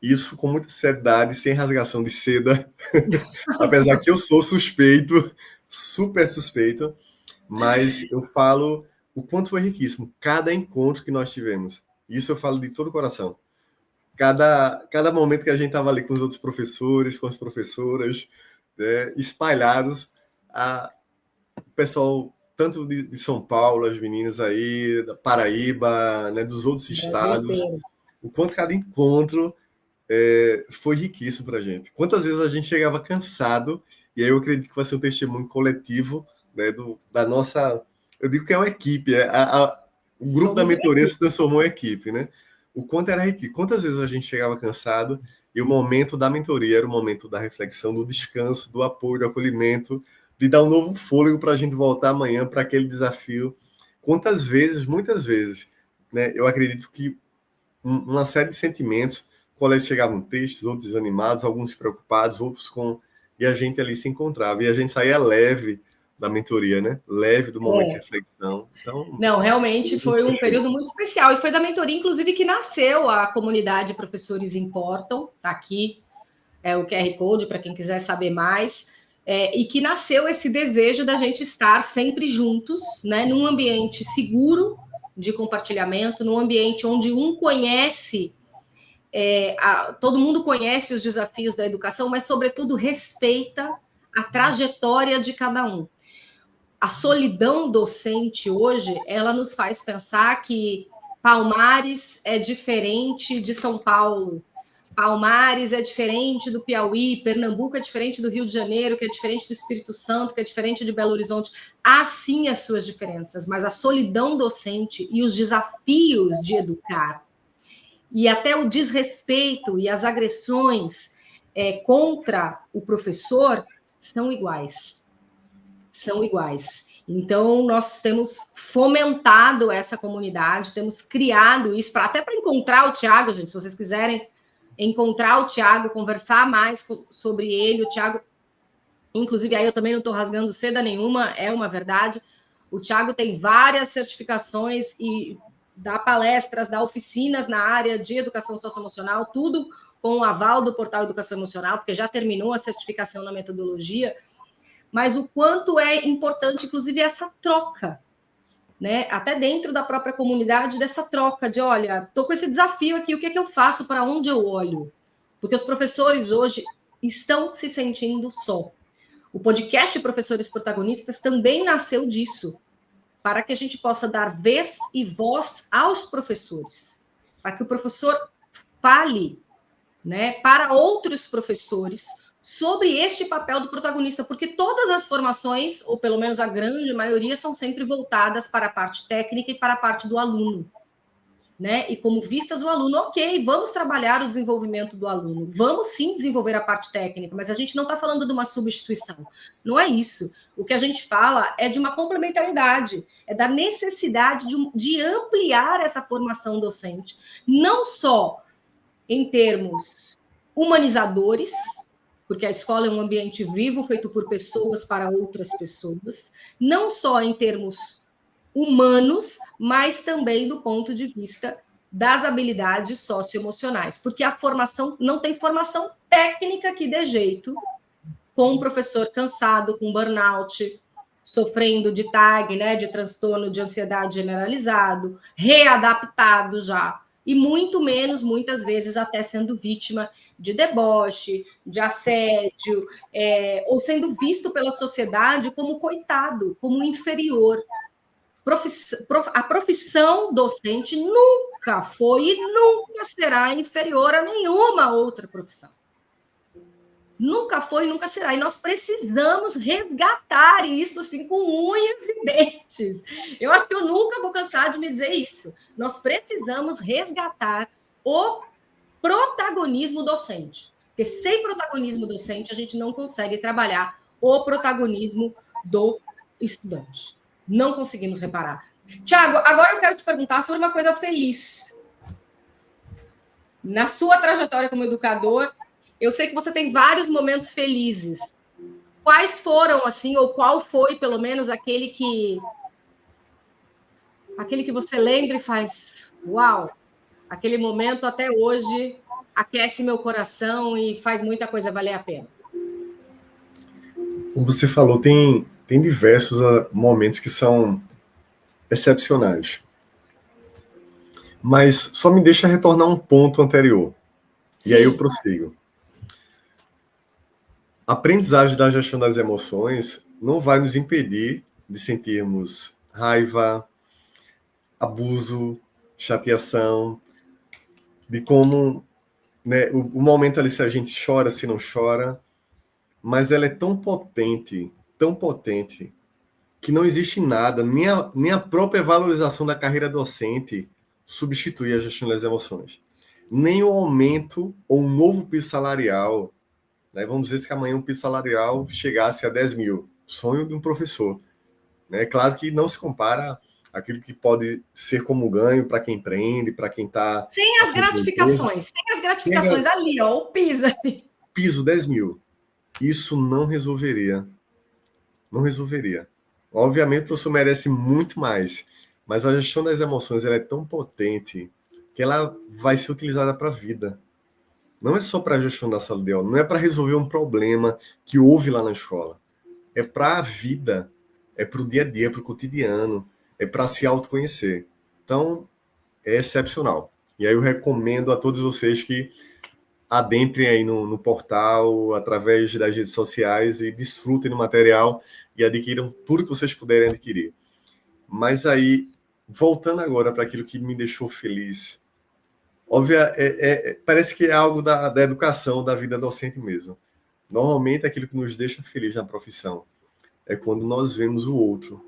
isso com muita seriedade, sem rasgação de seda, apesar que eu sou suspeito, super suspeito, mas eu falo o quanto foi riquíssimo cada encontro que nós tivemos. Isso eu falo de todo o coração. Cada momento que a gente estava ali com os outros professores, com as professoras, né, espalhados, o pessoal tanto de São Paulo, as meninas aí, da Paraíba, né, dos outros estados, o quanto cada encontro foi riquíssimo para a gente. Quantas vezes a gente chegava cansado, e aí eu acredito que vai ser um testemunho coletivo, né, da nossa... Eu digo que é uma equipe, o grupo da mentoria se transformou em equipe, né? O quanto era equipe. Quantas vezes a gente chegava cansado e o momento da mentoria era o momento da reflexão, do descanso, do apoio, do acolhimento, de dar um novo fôlego para a gente voltar amanhã para aquele desafio. Quantas vezes, muitas vezes, né, eu acredito que uma série de sentimentos, colegas chegavam tristes, outros desanimados, alguns preocupados, outros e a gente ali se encontrava. E a gente saía leve da mentoria, né? Leve do momento de reflexão. Então, não, realmente foi um período muito especial. E foi da mentoria, inclusive, que nasceu a comunidade Professores Importam. Está aqui o QR Code para quem quiser saber mais. E que nasceu esse desejo da gente estar sempre juntos, né? Num ambiente seguro de compartilhamento, num ambiente onde um conhece... todo mundo conhece os desafios da educação, mas, sobretudo, respeita a trajetória de cada um. A solidão docente hoje, ela nos faz pensar que Palmares é diferente de São Paulo, Palmares é diferente do Piauí, Pernambuco é diferente do Rio de Janeiro, que é diferente do Espírito Santo, que é diferente de Belo Horizonte. Há, sim, as suas diferenças, mas a solidão docente e os desafios de educar e até o desrespeito e as agressões contra o professor são iguais. São iguais. Então, nós temos fomentado essa comunidade, temos criado isso, até para encontrar o Thiago, gente, se vocês quiserem encontrar o Thiago, conversar mais sobre ele, o Thiago, inclusive, aí eu também não estou rasgando seda nenhuma, é uma verdade, o Thiago tem várias certificações e dá palestras, dá oficinas na área de educação socioemocional, tudo com o aval do Portal Educação Emocional, porque já terminou a certificação na metodologia, mas o quanto é importante, inclusive, essa troca, né? Até dentro da própria comunidade, dessa troca de, olha, estou com esse desafio aqui, o que é que eu faço, para onde eu olho? Porque os professores hoje estão se sentindo só. O podcast Professores Protagonistas também nasceu disso, para que a gente possa dar vez e voz aos professores, para que o professor fale, né, para outros professores sobre este papel do protagonista, porque todas as formações, ou pelo menos a grande maioria, são sempre voltadas para a parte técnica e para a parte do aluno, né? E como vistas o aluno, ok, vamos trabalhar o desenvolvimento do aluno, vamos sim desenvolver a parte técnica, mas a gente não está falando de uma substituição, não é isso. O que a gente fala é de uma complementaridade, é da necessidade de ampliar essa formação docente, não só em termos humanizadores, porque a escola é um ambiente vivo, feito por pessoas para outras pessoas, não só em termos humanos, mas também do ponto de vista das habilidades socioemocionais, porque a formação não tem formação técnica que dê jeito com um professor cansado, com burnout, sofrendo de TAG, né, de transtorno de ansiedade generalizado, readaptado já, e muito menos, muitas vezes, até sendo vítima de deboche, de assédio, ou sendo visto pela sociedade como coitado, como inferior. A profissão docente nunca foi e nunca será inferior a nenhuma outra profissão. Nunca foi e nunca será. E nós precisamos resgatar isso assim com unhas e dentes. Eu acho que eu nunca vou cansar de me dizer isso. Nós precisamos resgatar o protagonismo docente. Porque sem protagonismo docente, a gente não consegue trabalhar o protagonismo do estudante. Não conseguimos reparar. Tiago, agora eu quero te perguntar sobre uma coisa feliz. Na sua trajetória como educador, eu sei que você tem vários momentos felizes. Quais foram, assim, ou qual foi, pelo menos, aquele que você lembra e faz, uau, aquele momento até hoje aquece meu coração e faz muita coisa valer a pena? Como você falou, tem diversos momentos que são excepcionais. Mas só me deixa retornar um ponto anterior. Sim. E aí eu prossigo. A aprendizagem da gestão das emoções não vai nos impedir de sentirmos raiva, abuso, chateação, de como, né, o momento ali, se a gente chora, se não chora, mas ela é tão potente, que não existe nada, nem a própria valorização da carreira docente substitui a gestão das emoções. Nem o aumento ou um novo piso salarial, né? Vamos dizer que amanhã o piso salarial chegasse a 10 mil, sonho de um professor. Né? Claro que não se compara aquilo que pode ser como ganho para quem empreende, para quem está... Sem as gratificações, ali, ó, o piso ali. Piso 10 mil. Isso não resolveria. Não resolveria. Obviamente o professor merece muito mais, mas a gestão das emoções ela é tão potente que ela vai ser utilizada para a vida. Não é só para a gestão da sala de aula, não é para resolver um problema que houve lá na escola. É para a vida, é para o dia a dia, para o cotidiano, é para se autoconhecer. Então, é excepcional. E aí eu recomendo a todos vocês que adentrem aí no portal, através das redes sociais e desfrutem do material e adquiram tudo que vocês puderem adquirir. Mas aí, voltando agora para aquilo que me deixou feliz, óbvio, parece que é algo da educação, da vida docente mesmo. Normalmente, aquilo que nos deixa feliz na profissão é quando nós vemos o outro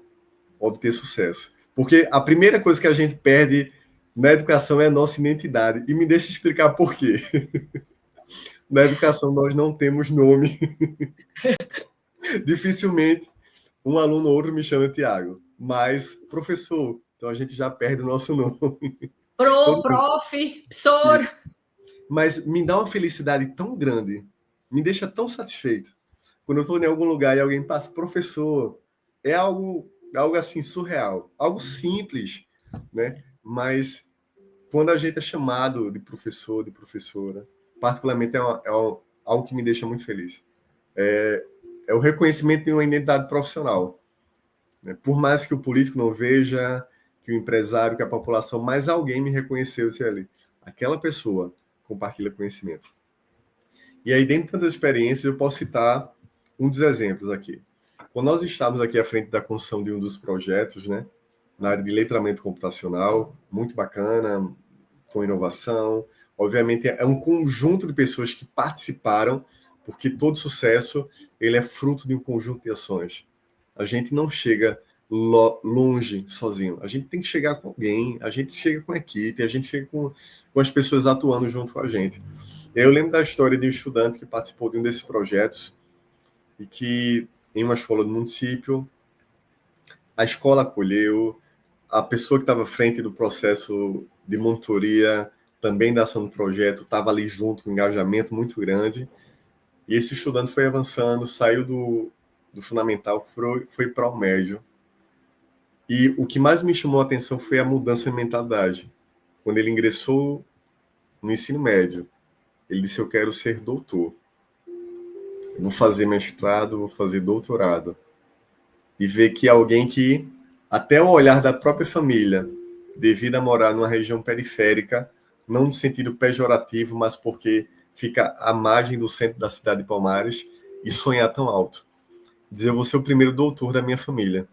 obter sucesso. Porque a primeira coisa que a gente perde na educação é a nossa identidade. E me deixa explicar por quê. Na educação, nós não temos nome. Dificilmente um aluno ou outro me chama Tiago. Mas, professor, então a gente já perde o nosso nome. Prof, professor. Mas me dá uma felicidade tão grande, me deixa tão satisfeito. Quando eu estou em algum lugar e alguém passa, professor, é algo assim surreal, algo simples, né? Mas quando a gente é chamado de professor, de professora, particularmente, algo que me deixa muito feliz. É o reconhecimento de uma identidade profissional. Né? Por mais que o político não veja, que o empresário, que a população, mas alguém me reconheceu e disse ali, aquela pessoa compartilha conhecimento. E aí, dentro das experiências, eu posso citar um dos exemplos aqui. Quando nós estávamos aqui à frente da construção de um dos projetos, né, na área de letramento computacional, muito bacana, com inovação, obviamente é um conjunto de pessoas que participaram, porque todo sucesso ele é fruto de um conjunto de ações. A gente não chega longe sozinho, a gente tem que chegar com alguém, a gente chega com a equipe, a gente chega com as pessoas atuando junto com a gente. Eu lembro da história de um estudante que participou de um desses projetos e que, em uma escola do município, a escola acolheu, a pessoa que estava à frente do processo de monitoria, também da ação do projeto, estava ali junto, com um engajamento muito grande, e esse estudante foi avançando, saiu do fundamental, foi para o médio, e o que mais me chamou a atenção foi a mudança de mentalidade. Quando ele ingressou no ensino médio, ele disse, eu quero ser doutor. Eu vou fazer mestrado, vou fazer doutorado. E ver que alguém que, até o olhar da própria família, devido a morar numa região periférica, não no sentido pejorativo, mas porque fica à margem do centro da cidade de Palmares, e sonhar tão alto. Dizer, eu vou ser o primeiro doutor da minha família.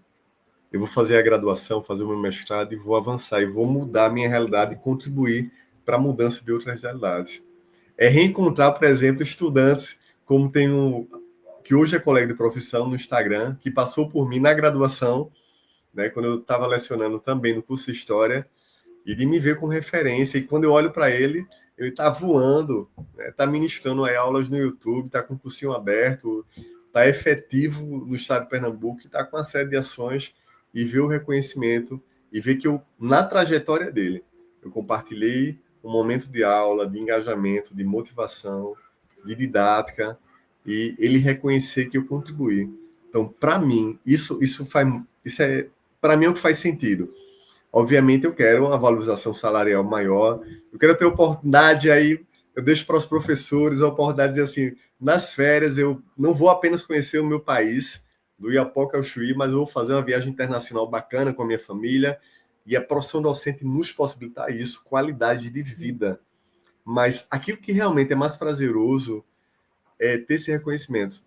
Eu vou fazer a graduação, fazer o meu mestrado e vou avançar, e vou mudar a minha realidade e contribuir para a mudança de outras realidades. É reencontrar, por exemplo, estudantes, como tem que hoje é colega de profissão no Instagram, que passou por mim na graduação, né, quando eu estava lecionando também no curso de História, e de me ver como referência. E quando eu olho para ele está voando, está, né, ministrando aí aulas no YouTube, está com o cursinho aberto, está efetivo no estado de Pernambuco, está com uma série de ações, e ver o reconhecimento, e ver que na trajetória dele, eu compartilhei um momento de aula, de engajamento, de motivação, de didática, e ele reconhecer que eu contribuí. Então, para mim, isso é para mim é o que faz sentido. Obviamente, eu quero uma valorização salarial maior, eu quero ter oportunidade aí, eu deixo para os professores a oportunidade de dizer assim, nas férias eu não vou apenas conhecer o meu país, do Iapoca ao Chuí, mas eu vou fazer uma viagem internacional bacana com a minha família, e a profissão docente nos possibilitar isso, qualidade de vida. Mas aquilo que realmente é mais prazeroso é ter esse reconhecimento.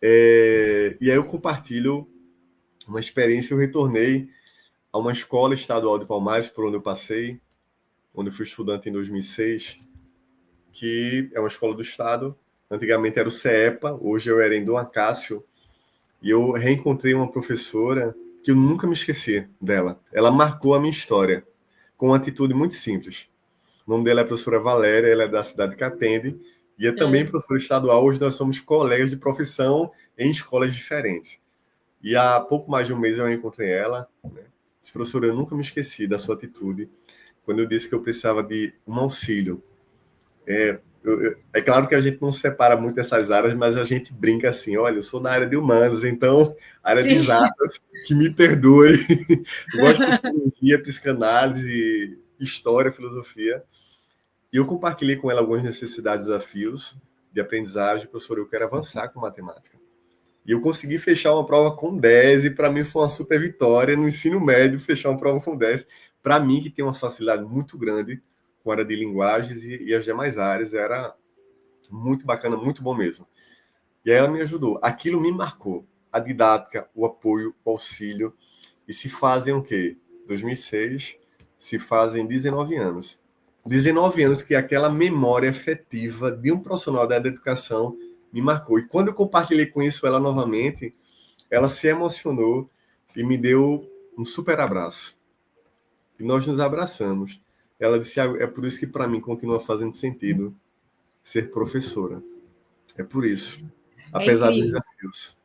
E aí eu compartilho uma experiência, eu retornei a uma escola estadual de Palmares, por onde eu passei, onde eu fui estudante em 2006, que é uma escola do estado, antigamente era o CEPA, hoje eu era em Dom Acácio, e eu reencontrei uma professora que eu nunca me esqueci dela. Ela marcou a minha história, com uma atitude muito simples. O nome dela é a professora Valéria, ela é da cidade de Catende, e é também professora estadual. Hoje nós somos colegas de profissão em escolas diferentes. E há pouco mais de um mês eu encontrei ela, né? Disse, professora, eu nunca me esqueci da sua atitude, quando eu disse que eu precisava de um auxílio. É claro que a gente não separa muito essas áreas, mas a gente brinca assim, olha, eu sou da área de humanos, então, área de exatas, que me perdoe. Eu gosto de psicologia, psicanálise, história, filosofia. E eu compartilhei com ela algumas necessidades, desafios de aprendizagem. Professor, eu quero avançar com matemática. E eu consegui fechar uma prova com 10, e para mim foi uma super vitória no ensino médio, fechar uma prova com 10. Para mim, que tem uma facilidade muito grande com a área de linguagens e as demais áreas, era muito bacana, muito bom mesmo. E aí ela me ajudou. Aquilo me marcou. A didática, o apoio, o auxílio. E se fazem o quê? 2006, se fazem 19 anos. 19 anos que aquela memória afetiva de um profissional da área da educação me marcou. E quando eu compartilhei com isso ela novamente, ela se emocionou e me deu um super abraço. E nós nos abraçamos. Ela disse, é por isso que para mim continua fazendo sentido ser professora. É por isso. Apesar dos desafios.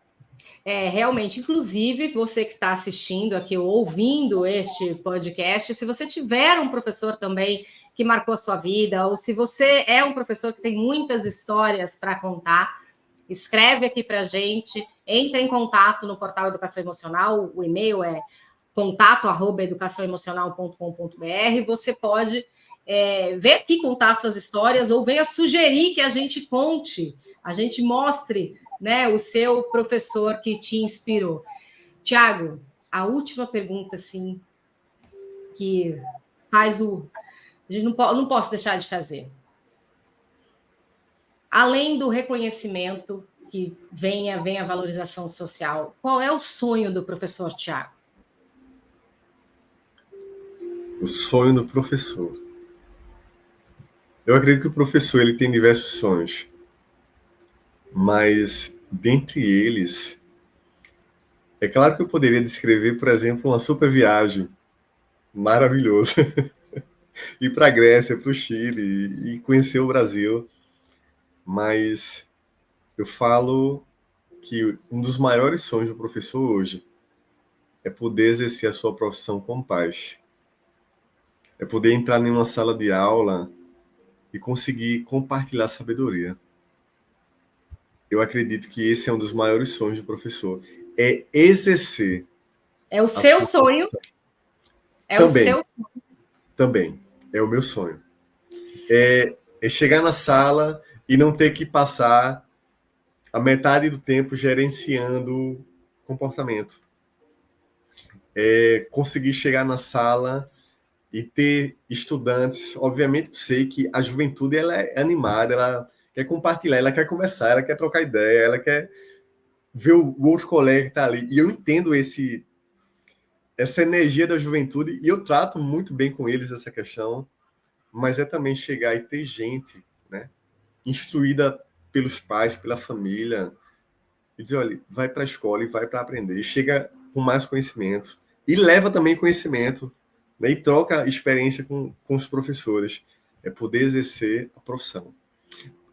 Realmente, inclusive, você que está assistindo aqui ou ouvindo este podcast, se você tiver um professor também que marcou a sua vida, ou se você é um professor que tem muitas histórias para contar, escreve aqui para a gente, entre em contato no portal Educação Emocional, o e-mail é contato@educaçãoemocional.com.br, você pode venha aqui contar suas histórias ou venha sugerir que a gente conte, a gente mostre, né, o seu professor que te inspirou. Tiago, a última pergunta, assim, que faz o... A gente não posso deixar de fazer. Além do reconhecimento, que vem a valorização social, qual é o sonho do professor Tiago? O sonho do professor. Eu acredito que o professor ele tem diversos sonhos, mas dentre eles, é claro que eu poderia descrever, por exemplo, uma super viagem maravilhosa, ir para a Grécia, para o Chile e conhecer o Brasil, mas eu falo que um dos maiores sonhos do professor hoje é poder exercer a sua profissão com paz, é poder entrar em uma sala de aula e conseguir compartilhar sabedoria. Eu acredito que esse é um dos maiores sonhos do professor, é exercer. É o seu sonho? É também, o seu sonho. Também, é o meu sonho. É chegar na sala e não ter que passar a metade do tempo gerenciando comportamento. É conseguir chegar na sala e ter estudantes. Obviamente, eu sei que a juventude ela é animada, ela quer compartilhar, ela quer conversar, ela quer trocar ideia, ela quer ver o outro colega que está ali. E eu entendo essa energia da juventude e eu trato muito bem com eles essa questão, mas é também chegar e ter gente, né, instruída pelos pais, pela família, e dizer, olha, vai para a escola e vai para aprender, e chega com mais conhecimento, e leva também conhecimento, né, e troca experiência com os professores, é poder exercer a profissão.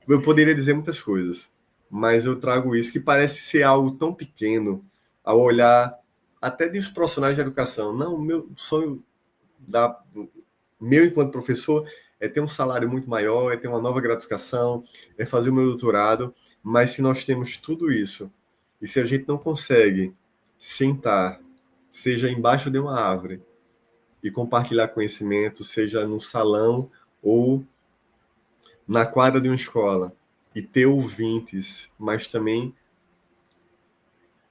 Eu poderia dizer muitas coisas, mas eu trago isso, que parece ser algo tão pequeno, ao olhar até dos profissionais de educação. Não, o meu sonho meu enquanto professor é ter um salário muito maior, é ter uma nova gratificação, é fazer o meu doutorado, mas se nós temos tudo isso, e se a gente não consegue sentar, seja embaixo de uma árvore, e compartilhar conhecimento, seja no salão ou na quadra de uma escola, e ter ouvintes, mas também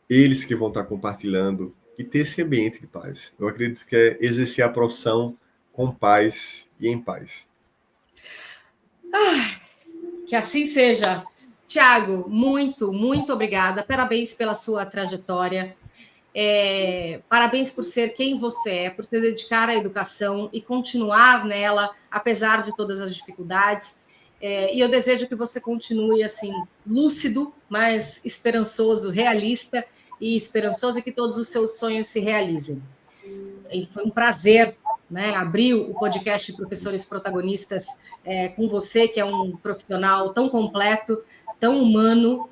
eles que vão estar compartilhando, e ter esse ambiente de paz. Eu acredito que é exercer a profissão com paz e em paz. Que assim seja. Tiago, muito, muito obrigada. Parabéns pela sua trajetória. Parabéns por ser quem você é, por se dedicar à educação e continuar nela, apesar de todas as dificuldades. E eu desejo que você continue assim, lúcido, mas esperançoso, realista e esperançoso, e que todos os seus sonhos se realizem. E foi um prazer, né, abrir o podcast Professores Protagonistas com você, que é um profissional tão completo, tão humano,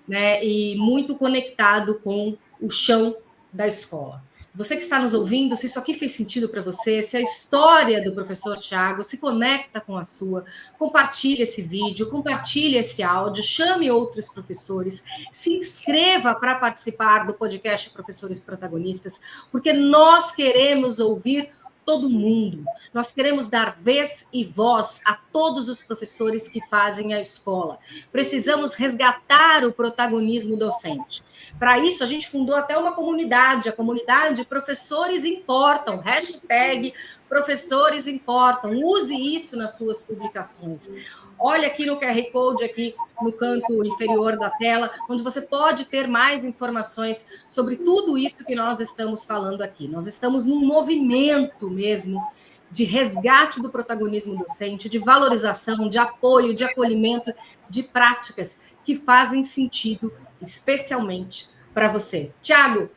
né, e muito conectado com o chão da escola. Você que está nos ouvindo, se isso aqui fez sentido para você, se a história do professor Tiago se conecta com a sua, compartilhe esse vídeo, compartilhe esse áudio, chame outros professores, se inscreva para participar do podcast Professores Protagonistas, porque nós queremos ouvir todo mundo. Nós queremos dar vez e voz a todos os professores que fazem a escola. Precisamos resgatar o protagonismo docente. Para isso, a gente fundou até uma comunidade, a comunidade Professores Importam, hashtag Professores Importam. Use isso nas suas publicações. Olha aqui no QR Code, aqui no canto inferior da tela, onde você pode ter mais informações sobre tudo isso que nós estamos falando aqui. Nós estamos num movimento mesmo de resgate do protagonismo docente, de valorização, de apoio, de acolhimento, de práticas que fazem sentido, especialmente para você. Tiago,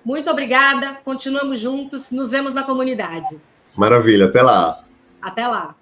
muito obrigada, continuamos juntos, nos vemos na comunidade. Maravilha, até lá. Até lá.